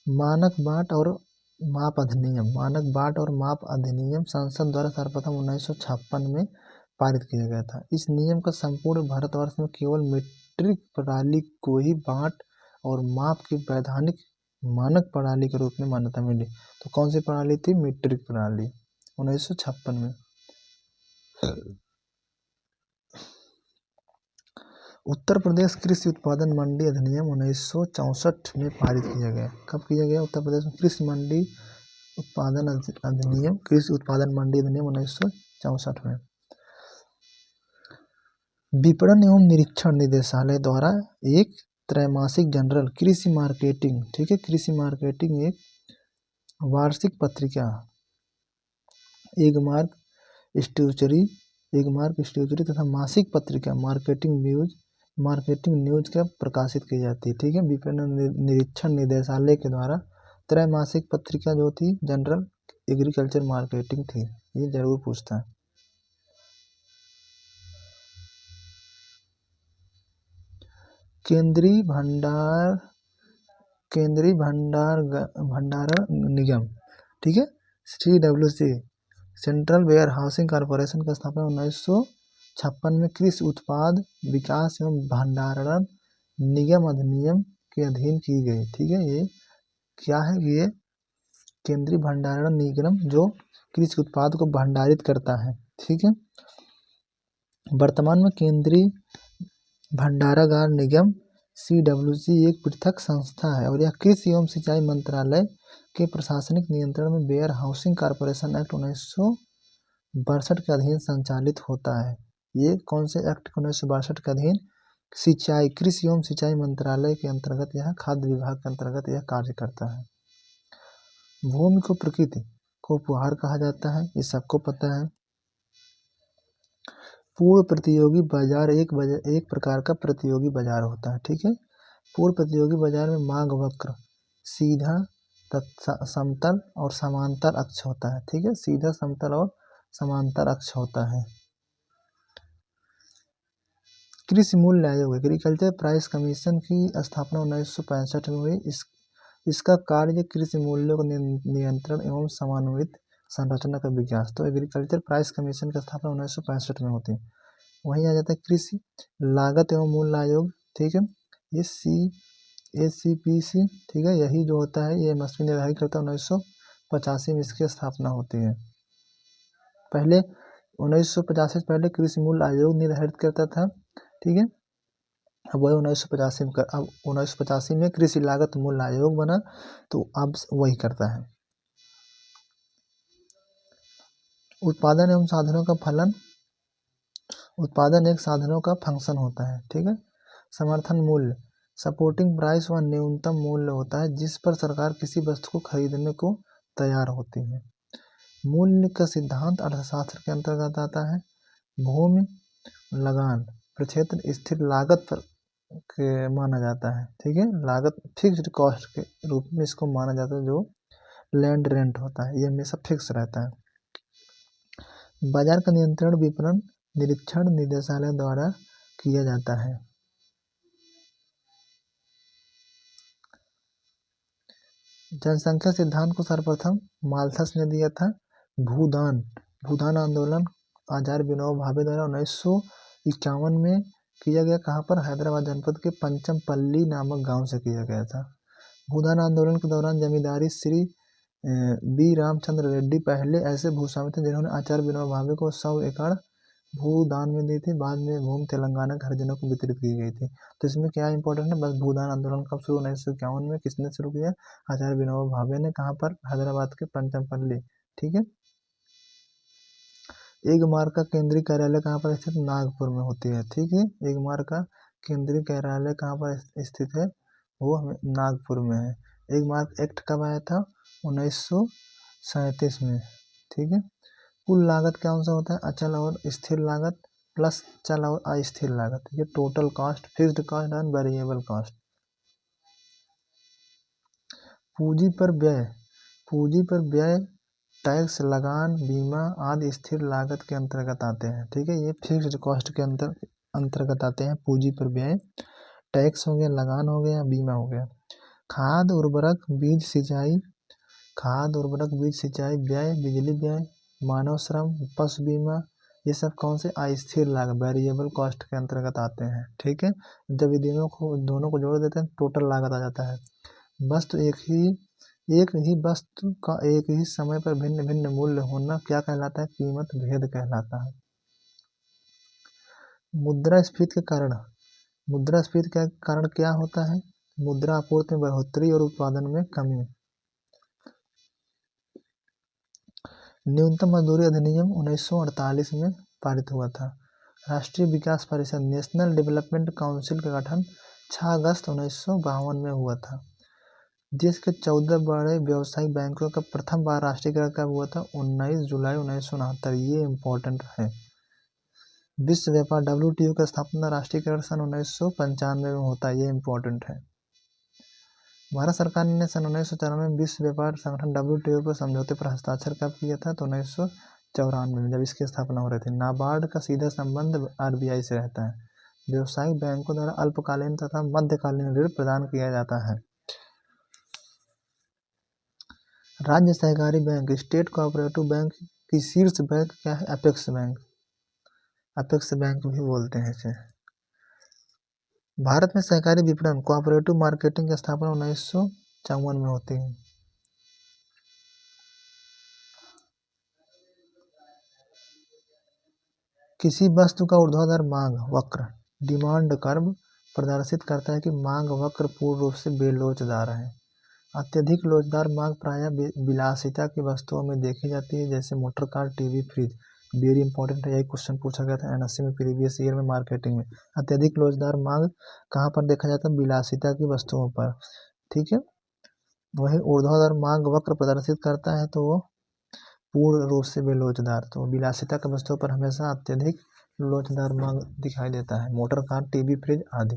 मानक बाट और माप अधिनियम संसद द्वारा सर्वप्रथम 1956 में पारित किया गया था। इस नियम का संपूर्ण भारतवर्ष में केवल मीट्रिक प्रणाली को ही बाट और माप की वैधानिक मानक प्रणाली के रूप में मान्यता मिली। तो कौन सी प्रणाली थी? मीट्रिक प्रणाली, 1956 में। उत्तर प्रदेश कृषि उत्पादन मंडी अधिनियम 1964 में पारित किया गया। कब किया गया? उत्तर प्रदेश में कृषि उत्पादन मंडी अधिनियम 1964 में। विपणन एवं निरीक्षण निदेशालय द्वारा एक त्रैमासिक जनरल कृषि मार्केटिंग, ठीक है, कृषि मार्केटिंग एक वार्षिक पत्रिका एगमार्क स्ट्यूचरी तथा मासिक पत्रिका मार्केटिंग न्यूज का प्रकाशित की जाती है। ठीक है, विपणन निरीक्षण निदेशालय के द्वारा त्रैमासिक पत्रिका जो थी जनरल एग्रीकल्चर मार्केटिंग थी। ये जरूर पूछता है। केंद्रीय भंडारण निगम, ठीक है, CWC, central warehousing corporation की स्थापना 1956 में कृषि उत्पाद विकास एवं भंडारण निगम अधिनियम के अधीन की गई। ठीक है, ये क्या है? ये केंद्रीय भंडारण निगम जो कृषि उत्पाद को भंडारित करता है। ठीक है, वर्तमान में केंद्रीय भंडारागार निगम CWC एक पृथक संस्था है और यह कृषि एवं सिंचाई मंत्रालय के प्रशासनिक नियंत्रण में वेयर हाउसिंग कॉर्पोरेशन एक्ट 1962 के अधीन संचालित होता है। ये कौन से एक्ट 1962 के अधीन? कृषि एवं सिंचाई मंत्रालय के अंतर्गत यह खाद्य विभाग के अंतर्गत यह कार्य करता है। भूमि को प्रकृति को उपहार कहा जाता है, ये सबको पता है। पूर्व प्रतियोगी बाजार एक प्रकार का प्रतियोगी बाजार होता है। ठीक है, पूर्व प्रतियोगी बाजार में मांग वक्र सीधा समतल और समांतर अक्ष होता है। ठीक है, सीधा समतल और समांतर अक्ष होता है। कृषि मूल्य आयोग एग्रीकल्चर प्राइस कमीशन की स्थापना 1965 में हुई। इसका कार्य कृषि मूल्यों का नियंत्रण एवं समन्वित संरचना का विकास। तो एग्रीकल्चर प्राइस कमीशन की स्थापना 1965 में होती है। वहीं आ जाता है कृषि लागत एवं मूल्य आयोग। ठीक है, ये ACPC, ठीक है, यही जो होता है ये MSP निर्धारित करता है। 1985 में इसकी स्थापना होती है। पहले 1985 से पहले कृषि मूल्य आयोग निर्धारित करता था। ठीक है, अब वही 1985 में कृषि लागत मूल्य आयोग बना, तो अब वही करता है। उत्पादन एवं साधनों का फलन, उत्पादन एक साधनों का फंक्शन होता है। ठीक है, समर्थन मूल्य सपोर्टिंग प्राइस वह न्यूनतम मूल्य होता है जिस पर सरकार किसी वस्तु को खरीदने को तैयार होती है। मूल्य का सिद्धांत अर्थशास्त्र के अंतर्गत आता है। भूमि लगान प्रक्षेत्र स्थिर लागत पर के माना जाता है। ठीक है, लागत फिक्स्ड कॉस्ट के रूप में इसको माना जाता है। जो लैंड रेंट होता है ये हमेशा फिक्स रहता है। बाजार का नियंत्रण विपणन निरीक्षण निदेशालय द्वारा किया जाता है। जनसंख्या सिद्धांत को सर्वप्रथम माल्थस ने दिया था। भूदान आचार्य विनोबा भावे द्वारा 1951 में किया गया। कहाँ पर? हैदराबाद जनपद के पंचमपल्ली नामक गांव से किया गया था। भूदान आंदोलन के दौरान जमींदारी श्री बी रामचंद्र रेड्डी पहले ऐसे भूस्वामी थे जिन्होंने आचार्य विनोबा भावे को 100 एकड़ भूदान में दी थी। बाद में भूमि तेलंगाना के हरिजनों को वितरित की गई थी। तो इसमें क्या इंपॉर्टेंट है? बस भूदान आंदोलन कब शुरू? 1951 में। किसने शुरू किया? आचार्य विनोबा भावे ने। कहाँ पर? हैदराबाद के पंचमपल्ली। ठीक है। एगमार्क का केंद्रीय कार्यालय कहाँ पर स्थित? नागपुर में होती है। ठीक है। एगमार्क का केंद्रीय कार्यालय कहाँ पर स्थित है? वो नागपुर में है। एगमार्क एक्ट कब आया था? 1937 में। ठीक है। कुल लागत कौन सा होता है? अचल और स्थिर लागत प्लस चल और अस्थिर लागत। ये total cost, fixed cost and variable cost. पूंजी पर व्यय, पूंजी पर व्यय टैक्स, लगान, बीमा आदि स्थिर लागत के अंतर्गत आते हैं। ठीक है। ये फिक्स्ड कॉस्ट के अंतर्गत आते हैं। पूंजी पर व्यय टैक्स हो गया, लगान हो गया, बीमा हो गया। खाद उर्वरक बीज सिंचाई, खाद उर्वरक बीज सिंचाई व्यय, बिजली व्यय, मानव श्रम, पशु बीमा, ये सब कौन से? अस्थिर लागत, वेरिएबल कॉस्ट के अंतर्गत आते हैं। ठीक है। जब ये दोनों को जोड़ देते हैं टोटल लागत आ जाता है। वस्तु एक ही वस्तु का एक ही समय पर भिन्न भिन्न मूल्य होना क्या कहलाता है? कीमत भेद कहलाता है। मुद्रास्फीति के कारण, मुद्रास्फीति का कारण क्या होता है? मुद्रा आपूर्ति में बढ़ोतरी और उत्पादन में कमी। न्यूनतम मजदूरी अधिनियम 1948 में पारित हुआ था। राष्ट्रीय विकास परिषद, नेशनल डेवलपमेंट काउंसिल का गठन 6 अगस्त 1952 में हुआ था। देश के 14 बड़े व्यावसायिक बैंकों का प्रथम बार राष्ट्रीयकरण कब हुआ था? 19 जुलाई 1969। ये इम्पोर्टेंट है। विश्व व्यापार WTO का स्थापना राष्ट्रीयकरण सन 1995 में होता है। ये इम्पोर्टेंट है। भारत सरकार ने सन 1994 में विश्व व्यापार संगठन WTO पर समझौते पर हस्ताक्षर कब किया था? तो 1994 में, जब इसकी स्थापना हो रही थी। नाबार्ड का सीधा संबंध RBI से रहता है। व्यावसायिक बैंकों द्वारा अल्पकालीन तथा मध्यकालीन ऋण प्रदान किया जाता है। राज्य सहकारी बैंक, स्टेट कोऑपरेटिव बैंक की शीर्ष बैंक क्या है? Apex bank. अपेक्स बैंक भी बोलते हैं इसे। भारत में सहकारी विपणन, कोऑपरेटिव मार्केटिंग की स्थापना 1954 में होती है। किसी वस्तु का ऊर्ध्वाधर मांग वक्र, डिमांड कर्व, प्रदर्शित करता है कि मांग वक्र पूर्ण रूप से बेलोचदार है। अत्यधिक लोचदार मांग प्रायः विलासिता की वस्तुओं में देखी जाती है, जैसे motor car, TV, fridge. Very important है। यही क्वेश्चन पूछा गया था NSC में प्रीवियस ईयर में मार्केटिंग में। अत्यधिक लोचदार मांग कहाँ पर देखा जाता है? विलासिता की वस्तुओं पर। ठीक है। वही ऊर्ध्वाधर मांग वक्र प्रदर्शित करता है तो वो पूर्ण रूप से बेलोचदार। तो विलासिता की वस्तुओं पर हमेशा अत्यधिक लोचदार मांग दिखाई देता है। मोटर कार, टीवी, फ्रिज आदि।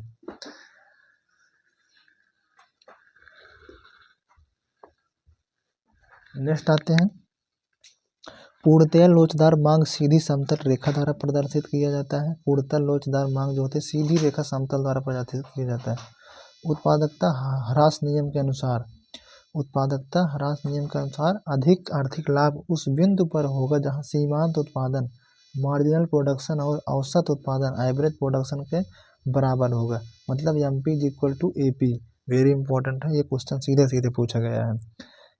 नेक्स्ट आते हैं। पूर्णतया लोचदार मांग सीधी समतल रेखा द्वारा प्रदर्शित किया जाता है। पूर्णतः लोचदार मांग जो होती है सीधी रेखा समतल द्वारा प्रदर्शित किया जाता है। उत्पादकता ह्रास नियम के अनुसार, उत्पादकता ह्रास नियम के अनुसार अधिक आर्थिक लाभ उस बिंदु पर होगा जहां सीमांत उत्पादन, मार्जिनल प्रोडक्शन और औसत उत्पादन, एवरेज प्रोडक्शन के बराबर होगा। मतलब MP is equal to AP। Very important है। ये क्वेश्चन सीधे सीधे पूछा गया है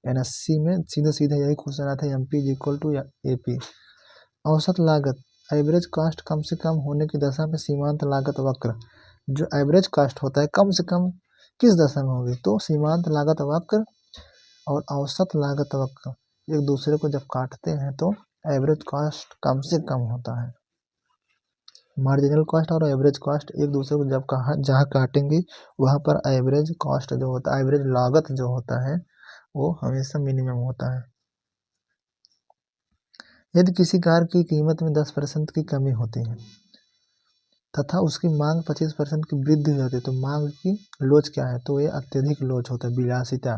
NSC में। सीधे सीधे यही क्वेश्चन आता है, MP is equal to AP। औसत लागत, एवरेज कॉस्ट कम से कम होने की दशा में सीमांत लागत वक्र। जो एवरेज कॉस्ट होता है कम से कम किस दशा में होगी? तो सीमांत लागत वक्र और औसत लागत वक्र एक दूसरे को जब काटते हैं तो एवरेज कॉस्ट कम से कम होता है। मार्जिनल कॉस्ट और एवरेज कॉस्ट एक दूसरे को जब जहाँ काटेंगे वहाँ पर एवरेज कॉस्ट जो होता है, एवरेज लागत जो होता है वो हमेशा मिनिमम होता है। यदि किसी कार की कीमत में 10% की कमी होती है तथा उसकी मांग 25% की वृद्धि हो जाती है तो मांग की लोच क्या है? तो ये अत्यधिक लोच होता है, विलासिता।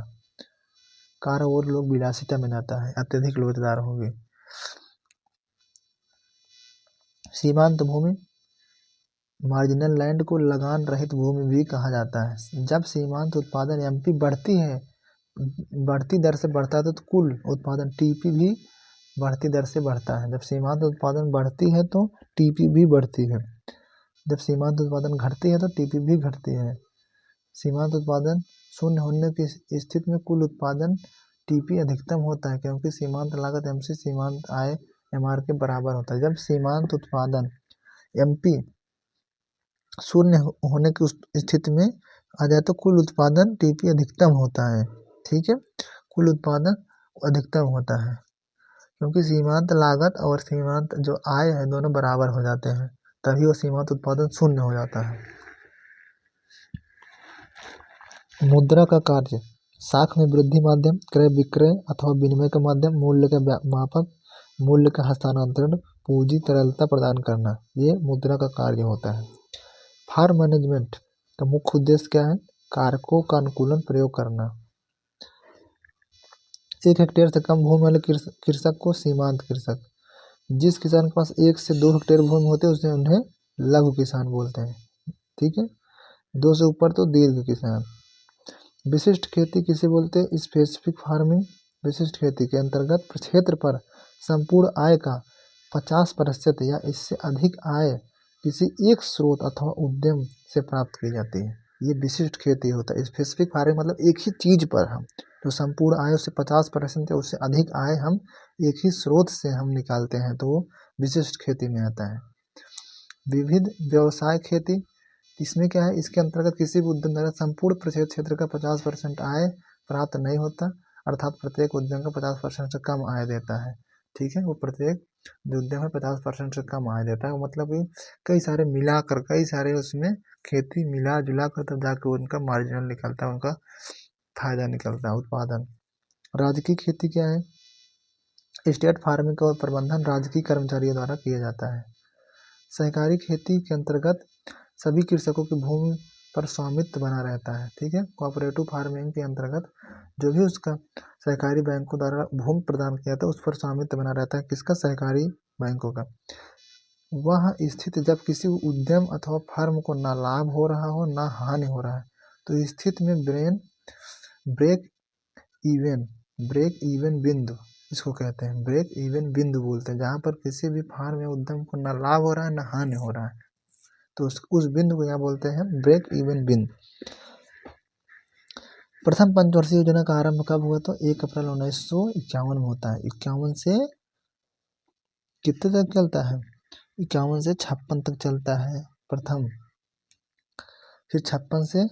कार और लोग विलासिता में जाता है, अत्यधिक लोचदार होगी। सीमांत भूमि, मार्जिनल लैंड को लगान रहित भूमि भी कहा जाता है। जब सीमांत उत्पादन MP बढ़ती है, बढ़ती दर से बढ़ता है तो कुल उत्पादन TP भी बढ़ती दर से बढ़ता है। जब सीमांत उत्पादन बढ़ती है तो टीपी भी बढ़ती है। जब सीमांत उत्पादन घटती है तो टीपी भी घटती है। सीमांत उत्पादन शून्य होने की स्थिति में कुल उत्पादन टीपी अधिकतम होता है, क्योंकि सीमांत लागत एमसी सीमांत आय एमआर के बराबर होता है। जब सीमांत उत्पादन एमपी शून्य होने की स्थिति में आ जाए तो कुल उत्पादन टीपी अधिकतम होता है। ठीक है, कुल उत्पादन अधिकतम होता है, क्योंकि सीमांत लागत और सीमांत जो आय है दोनों बराबर हो जाते हैं, तभी वो सीमांत उत्पादन शून्य हो जाता है। मुद्रा का कार्य साख में वृद्धि माध्यम, क्रय विक्रय अथवा विनिमय का माध्यम, मूल्य का मापक, मूल्य का हस्तांतरण, पूंजी तरलता प्रदान करना, ये मुद्रा का कार्य होता है। फार्म मैनेजमेंट का मुख्य उद्देश्य क्या है? कारकों का अनुकूलन प्रयोग करना। 1 हेक्टेयर से कम भूमि वाले कृषक को सीमांत कृषक, जिस किसान के पास 1 से 2 हेक्टेयर भूमि होते हैं उसे उन्हें लघु किसान बोलते हैं। ठीक है, 2 से ऊपर तो दीर्घ किसान। विशिष्ट खेती किसे बोलते हैं? Specific farming. विशिष्ट खेती के अंतर्गत क्षेत्र पर संपूर्ण आय का 50% या इससे अधिक आय किसी एक स्रोत अथवा उद्यम से प्राप्त की जाती है, ये विशिष्ट खेती होता है। स्पेसिफिक फार्मिंग मतलब एक ही चीज पर हम जो संपूर्ण आय उससे 50% या उससे अधिक आय हम एक ही स्रोत से हम निकालते हैं, तो वो विशिष्ट खेती में आता है। विविध व्यवसाय खेती, इसमें क्या है? इसके अंतर्गत किसी भी उद्यम द्वारा संपूर्ण प्रचलित क्षेत्र का 50% आय प्राप्त नहीं होता, अर्थात प्रत्येक उद्यम का 50% से कम आय देता है। ठीक है, वो प्रत्येक जो उद्यम है 50% से कम आय देता है, मतलब कि कई सारे मिलाकर कई सारे उसमें खेती मिला जुला कर तब जाकर उनका मार्जिनल निकलता है, उनका फायदा निकलता है, उत्पादन। राजकीय खेती क्या है? स्टेट फार्मिंग का प्रबंधन राजकीय कर्मचारियों द्वारा किया जाता है। सहकारी खेती के अंतर्गत सभी कृषकों की भूमि पर स्वामित्व बना रहता है। ठीक है, कोऑपरेटिव फार्मिंग के अंतर्गत जो भी उसका सहकारी बैंकों द्वारा भूमि प्रदान किया था उस पर स्वामित्व बना रहता है, किसका? सहकारी बैंकों का। वह स्थिति जब किसी उद्यम अथवा फर्म को ना लाभ हो रहा हो ना हानि हो रहा है, तो इस स्थिति में ब्रेक इवन बिंदु इसको कहते हैं, ब्रेक इवन बिंदु बोलते हैं, जहाँ पर किसी भी फार्म या उद्यम को ना लाभ हो रहा है ना हानि हो रहा है, तो उस बिंदु को क्या बोलते हैं? ब्रेक इवन बिंदु। प्रथम पंचवर्षीय योजना का आरंभ कब हुआ? तो 1 अप्रैल 1951 में होता है। 51 से कितने तक चलता है? 51 से 56 तक चलता है प्रथम, फिर 56 से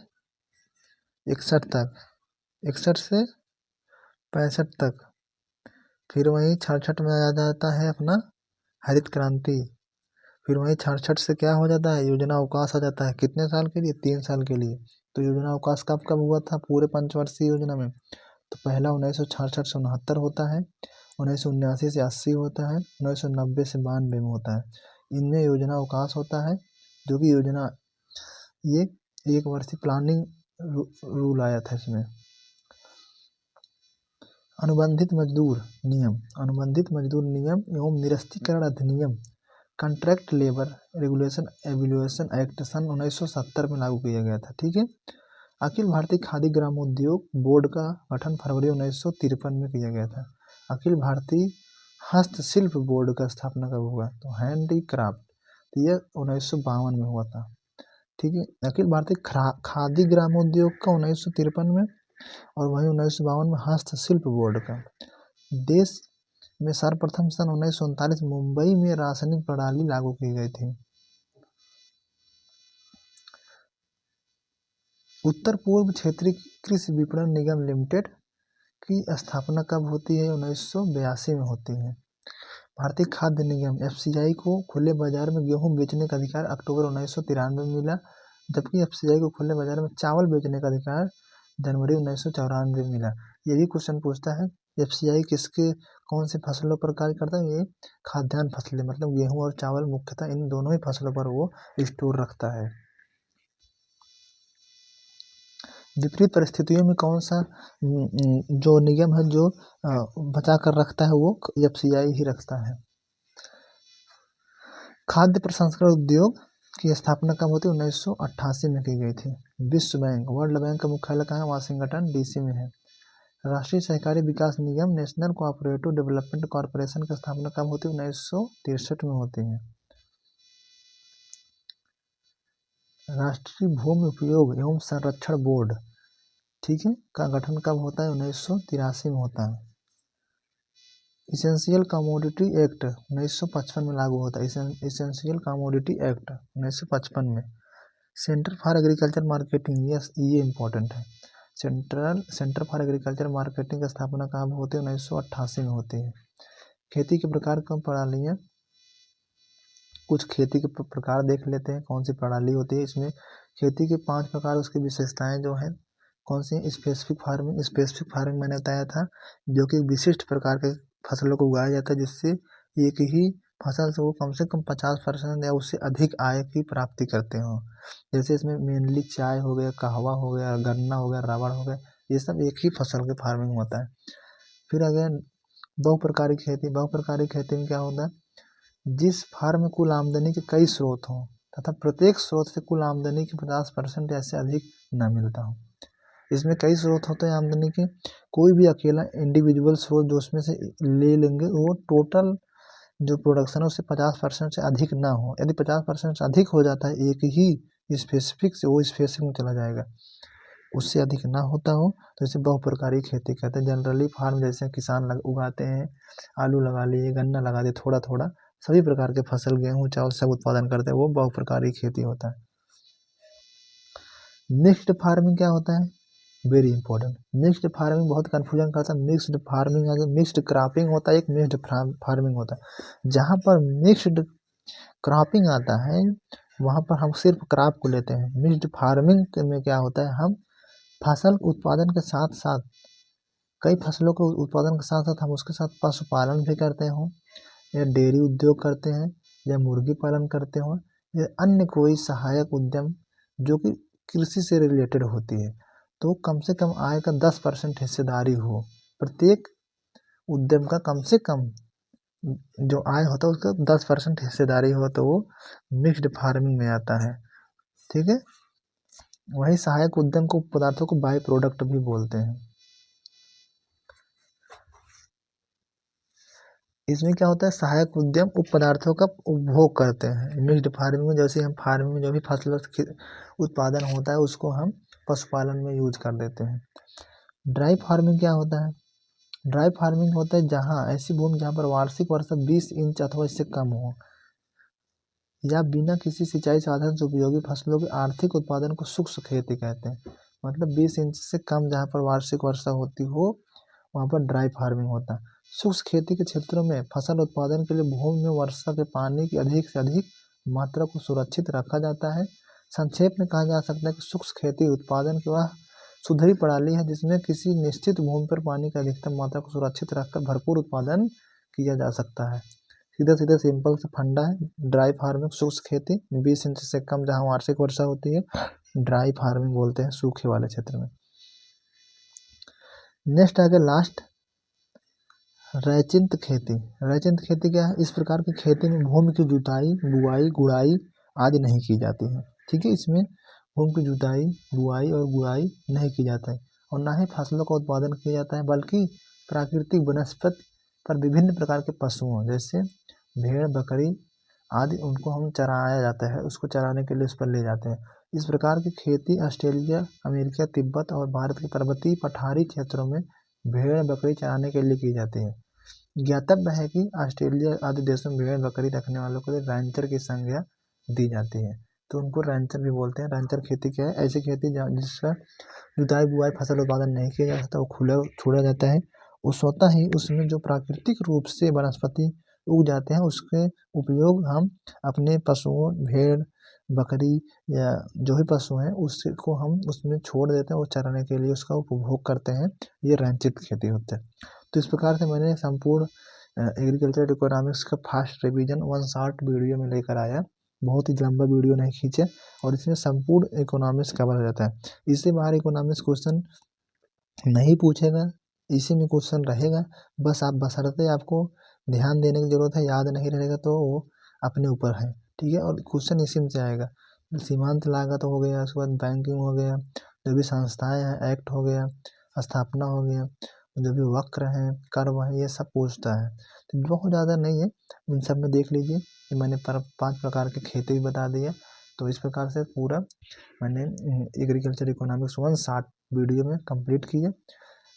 61 तक, 61 से 65 तक, फिर वहीं 66 में आ जाता है अपना हरित क्रांति, फिर वहीं 66 से क्या हो जाता है? योजना अवकाश आ जाता है। कितने साल के लिए? 3 साल के लिए। तो योजना अवकाश कब कब हुआ था पूरे पंचवर्षीय योजना में? तो पहला 1966 से 69 होता है, 1979 से 80 होता है, 1990 से 92 में होता है। इनमें योजना अवकाश होता है, जो कि योजना ये 1 वर्षीय प्लानिंग रूल आया था इसमें। अनुबंधित मजदूर नियम, अनुबंधित मजदूर नियम एवं निरस्तीकरण अधिनियम contract labour regulation abolition act सन 1970 में लागू किया गया था। ठीक है, अखिल भारतीय खादी ग्रामोद्योग बोर्ड का गठन फरवरी 1953 में किया गया था। अखिल भारतीय हस्तशिल्प बोर्ड का स्थापना कब हुआ? तो हैंडीक्राफ्ट, तो यह 1952 में हुआ था। ठीक है, अखिल भारतीय खादी ग्रामोद्योग का 1953 में, और वहीं 1952 में हस्तशिल्प बोर्ड का। देश में सर्वप्रथम सन 1939 मुंबई में रासायनिक प्रणाली लागू की गई थी। उत्तर पूर्व क्षेत्रीय कृषि विपणन निगम लिमिटेड की स्थापना कब होती है? 1982 में होती है। भारतीय खाद्य निगम एफसीआई को खुले बाजार में गेहूं बेचने का अधिकार अक्टूबर 1993 में मिला, जबकि एफसीआई को खुले बाजार में चावल बेचने का अधिकार जनवरी 1994 में मिला। ये भी क्वेश्चन पूछता है, एफसीआई किसके कौन सी फसलों पर कार्य करता है? ये खाद्यान्न फसलें, मतलब गेहूं और चावल मुख्यतः इन दोनों ही फसलों पर वो स्टोर रखता है। विपरीत परिस्थितियों में कौन सा जो निगम है जो बचा कर रखता है, वो एफसीआई ही रखता है। खाद्य प्रसंस्करण उद्योग की स्थापना कब होती है? 1988 में की गई थी। विश्व बैंक वर्ल्ड बैंक का मुख्यालय कहाँ है? वाशिंगटन डीसी में है। राष्ट्रीय सहकारी विकास निगम नेशनल कोऑपरेटिव डेवलपमेंट कॉरपोरेशन की स्थापना कब होती है? 1963 में होती है। राष्ट्रीय भूमि उपयोग एवं संरक्षण बोर्ड, ठीक है, का गठन कब होता है? 1983 में होता है। इसेंशियल कमोडिटी एक्ट 1955 में लागू होता है। इसेंशियल कमोडिटी एक्ट 1955 में। सेंटर फॉर एग्रीकल्चर मार्केटिंग, ये इम्पोर्टेंट है। सेंटर फॉर एग्रीकल्चर मार्केटिंग की स्थापना कहाँ होती है? 1988 में होती है। खेती के प्रकार कम प्रणालियाँ, कुछ खेती के प्रकार देख लेते हैं, कौन सी प्रणाली होती है। इसमें खेती के 5 प्रकार, उसकी विशेषताएं जो हैं कौन सी? स्पेसिफिक फार्मिंग मैंने बताया था, जो कि विशिष्ट प्रकार के फसलों को उगाया जाता है, जिससे एक ही फसल से वो कम से कम 50% या उससे अधिक आय की प्राप्ति करते हो। जैसे इसमें मेनली चाय हो गया, कहवा हो गया, गन्ना हो गया, रबड़ हो गया, ये सब एक ही फसल के फार्मिंग होता है। फिर अगर बहुप्रकारी खेती में क्या होता है? जिस फार्म में कुल आमदनी के कई स्रोत हों तथा प्रत्येक स्रोत से कुल आमदनी के 50% या इससे अधिक न मिलता हो। इसमें कई स्रोत होते हैं आमदनी के, कोई भी अकेला इंडिविजुअल स्रोत जो उसमें से ले लेंगे वो टोटल जो प्रोडक्शन है उससे 50% से अधिक ना हो। यदि 50% से अधिक हो जाता है एक ही स्पेसिफिक से, वो स्पेसिफिक में चला जाएगा, उससे अधिक ना होता हो तो इसे बहुप्रकारी खेती कहते हैं। जनरली फार्म जैसे किसान उगाते हैं, आलू लगा लिए, गन्ना लगा दिए, थोड़ा थोड़ा सभी प्रकार के फसल, गेहूँ चावल सब उत्पादन करते हैं, वो बहुप्रकारी खेती होता है। मिक्स्ड फार्मिंग क्या होता है? Very important. मिक्स्ड फार्मिंग बहुत कंफ्यूजन करता है। मिक्स्ड फार्मिंग आगे मिक्स्ड क्रॉपिंग होता है, एक मिक्स्ड फार्मिंग होता है। जहाँ पर मिक्स्ड क्रॉपिंग आता है वहाँ पर हम सिर्फ क्रॉप को लेते हैं। मिक्स्ड फार्मिंग में क्या होता है? हम फसल उत्पादन के साथ साथ, कई फसलों के उत्पादन के साथ साथ हम उसके साथ पशुपालन भी करते हों, या डेयरी उद्योग करते हैं, या मुर्गी पालन करते हों, या अन्य कोई सहायक उद्यम जो कि कृषि से रिलेटेड होती है, तो कम से कम आय का 10% हिस्सेदारी हो। प्रत्येक उद्यम का कम से कम जो आय होता है उसका 10% हिस्सेदारी हो, तो वो मिक्स्ड फार्मिंग में आता है। ठीक है। वही सहायक उद्यम को पदार्थों को बाय प्रोडक्ट भी बोलते हैं। इसमें क्या होता है? सहायक उद्यम उप पदार्थों का उपभोग करते हैं। मिक्स्ड फार्मिंग में जैसे हम फार्मिंग में जो भी फसल उत्पादन होता है उसको हम पशुपालन में यूज कर देते हैं। ड्राई फार्मिंग क्या होता है? ड्राई फार्मिंग होता है जहाँ ऐसी भूमि जहाँ पर वार्षिक वर्षा 20 इंच अथवा इससे कम हो, या बिना किसी सिंचाई साधन से उपयोगी फसलों के आर्थिक उत्पादन को शुष्क खेती कहते हैं। मतलब 20 इंच से कम जहाँ पर वार्षिक वर्षा होती हो वहाँ पर ड्राई फार्मिंग होता है। शुष्क खेती के क्षेत्रों में फसल उत्पादन के लिए भूमि में वर्षा के पानी की अधिक से अधिक मात्रा को सुरक्षित रखा जाता है। संक्षेप में कहा जा सकता है कि शुष्क खेती उत्पादन की वह सुधरी प्रणाली है जिसमें किसी निश्चित भूमि पर पानी की अधिकतम मात्रा को सुरक्षित रखकर भरपूर उत्पादन किया जा सकता है। सीधा सीधा सिंपल सा फंडा है। ड्राई फार्मिंग शुष्क खेती, 20 इंच से कम जहाँ वार्षिक वर्षा होती है, ड्राई फार्मिंग बोलते हैं सूखे वाले क्षेत्र में। नेक्स्ट आगे लास्ट, रैचिंत खेती। रैचिंत खेती क्या है? इस प्रकार की खेती में भूमि की जुताई, बुआई, गुड़ाई आदि नहीं की जाती है। ठीक है। इसमें भूमि की जुताई, बुआई और गुड़ाई नहीं की जाता है, और ना ही फसलों का उत्पादन किया जाता है, बल्कि प्राकृतिक वनस्पति पर विभिन्न प्रकार के पशुओं जैसे भेड़, बकरी आदि उनको हम चराया जाता है, उसको चराने के लिए उस पर ले जाते हैं। इस प्रकार की खेती ऑस्ट्रेलिया, अमेरिका, तिब्बत और भारत के पर्वतीय पठारी क्षेत्रों में भेड़ बकरी चराने के लिए की जाती है। ज्ञातव्य है कि ऑस्ट्रेलिया आदि देशों में भेड़ बकरी रखने वालों को रैंचर की संज्ञा दी जाती है, तो उनको रैंचर भी बोलते हैं। रैंचर खेती क्या है? ऐसी खेती जिसका जुताई बुआई फसल उत्पादन नहीं किया जा सकता, वो खुला छोड़ा जाता है। वो स्वतः ही उसमें जो प्राकृतिक रूप से वनस्पति उग जाते हैं उसके उपयोग हम अपने पशुओं, भेड़ बकरी या जो भी पशु हैं उसको हम उसमें छोड़ देते हैं, वो चराने के लिए उसका उपभोग करते हैं। ये रैंचित खेती होता है। तो इस प्रकार से मैंने संपूर्ण एग्रीकल्चर इकोनॉमिक्स का fast revision one short video में लेकर आया। बहुत ही लंबा वीडियो नहीं खींचे, और इसमें संपूर्ण इकोनॉमिक्स कवर हो जाता है। इससे बाहर इकोनॉमिक्स क्वेश्चन नहीं पूछेगा, इसी में क्वेश्चन रहेगा। बस आप बशर्ते आपको ध्यान देने की जरूरत है, याद नहीं रहेगा तो वो अपने ऊपर है। ठीक है। और क्वेश्चन इसी में से आएगा। सीमांत लागत हो गया, उसके बाद बैंकिंग हो गया, जो भी संस्थाएं हैं, एक्ट हो गया, स्थापना हो गया, जो भी वक्र हैं, कर्व हैं, ये सब पूछता है। तो बहुत ज़्यादा नहीं है, इन सब में देख लीजिए कि मैंने 5 प्रकार के खेती भी बता दिए। तो इस प्रकार से पूरा मैंने एग्रीकल्चर इकोनॉमिक्स 1 शॉर्ट वीडियो में कंप्लीट किया।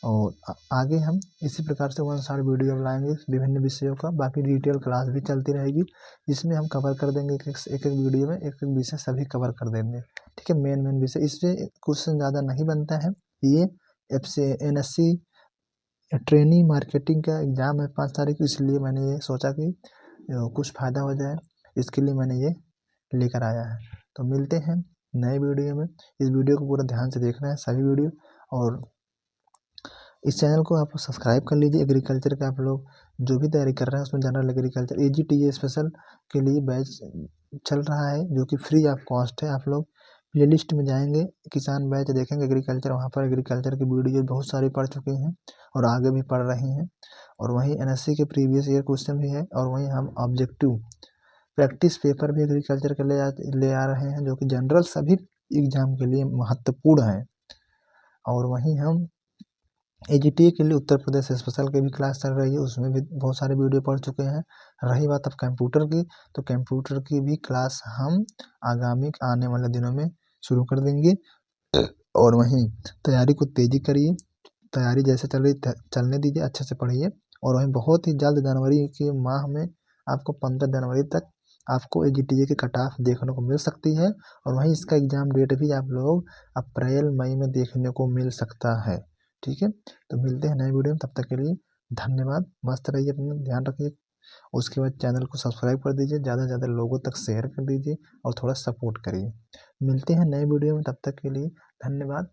और आगे हम इसी प्रकार से 1 शॉर्ट वीडियो लाएंगे विभिन्न विषयों का। बाकी डिटेल क्लास भी चलती रहेगी, जिसमें हम कवर कर देंगे एक एक वीडियो में एक एक विषय सभी कवर कर देंगे। ठीक है, मेन विषय। इससे क्वेश्चन ज़्यादा नहीं बनता है। ये NSC ट्रेनिंग मार्केटिंग का एग्ज़ाम है 5 तारीख को, इसलिए मैंने ये सोचा कि कुछ फ़ायदा हो जाए, इसके लिए मैंने ये लेकर आया है। तो मिलते हैं नए वीडियो में। इस वीडियो को पूरा ध्यान से देखना है सभी वीडियो, और इस चैनल को आप सब्सक्राइब कर लीजिए। एग्रीकल्चर का आप लोग जो भी तैयारी कर रहे हैं उसमें जनरल एग्रीकल्चर AGTA स्पेशल के लिए बैच चल रहा है, जो कि फ्री ऑफ कॉस्ट है। आप लोग प्लेलिस्ट में जाएंगे, किसान बैच देखेंगे एग्रीकल्चर, वहाँ पर एग्रीकल्चर की वीडियो बहुत सारी पढ़ चुके हैं और आगे भी पढ़ रही हैं। और वहीं NSC के प्रीवियस ईयर क्वेश्चन भी है, और वहीं हम ऑब्जेक्टिव प्रैक्टिस पेपर भी एग्रीकल्चर के ले आ रहे हैं, जो कि जनरल सभी एग्जाम के लिए महत्वपूर्ण है। और वहीं हम AGTA के लिए उत्तर प्रदेश स्पेशल की भी क्लास चल रही है, उसमें भी बहुत सारे वीडियो पढ़ चुके हैं। रही बात अब कंप्यूटर की, तो कंप्यूटर की भी क्लास हम आगामी आने वाले दिनों में शुरू कर देंगे। और वहीं तैयारी को तेजी करिए, तैयारी जैसे चल रही चलने दीजिए, अच्छे से पढ़िए। और वहीं बहुत ही जल्द जनवरी के माह में आपको 15 जनवरी तक आपको AGTA की कट ऑफ देखने को मिल सकती है। और वहीं इसका एग्ज़ाम डेट भी आप लोग अप्रैल मई में देखने को मिल सकता है। ठीक है, तो मिलते हैं नए वीडियो में, तब तक के लिए धन्यवाद। मस्त रहिए, अपना ध्यान रखिए। उसके बाद चैनल को सब्सक्राइब कर दीजिए, ज़्यादा से ज़्यादा लोगों तक शेयर कर दीजिए और थोड़ा सपोर्ट करिए। मिलते हैं नए वीडियो में, तब तक के लिए धन्यवाद।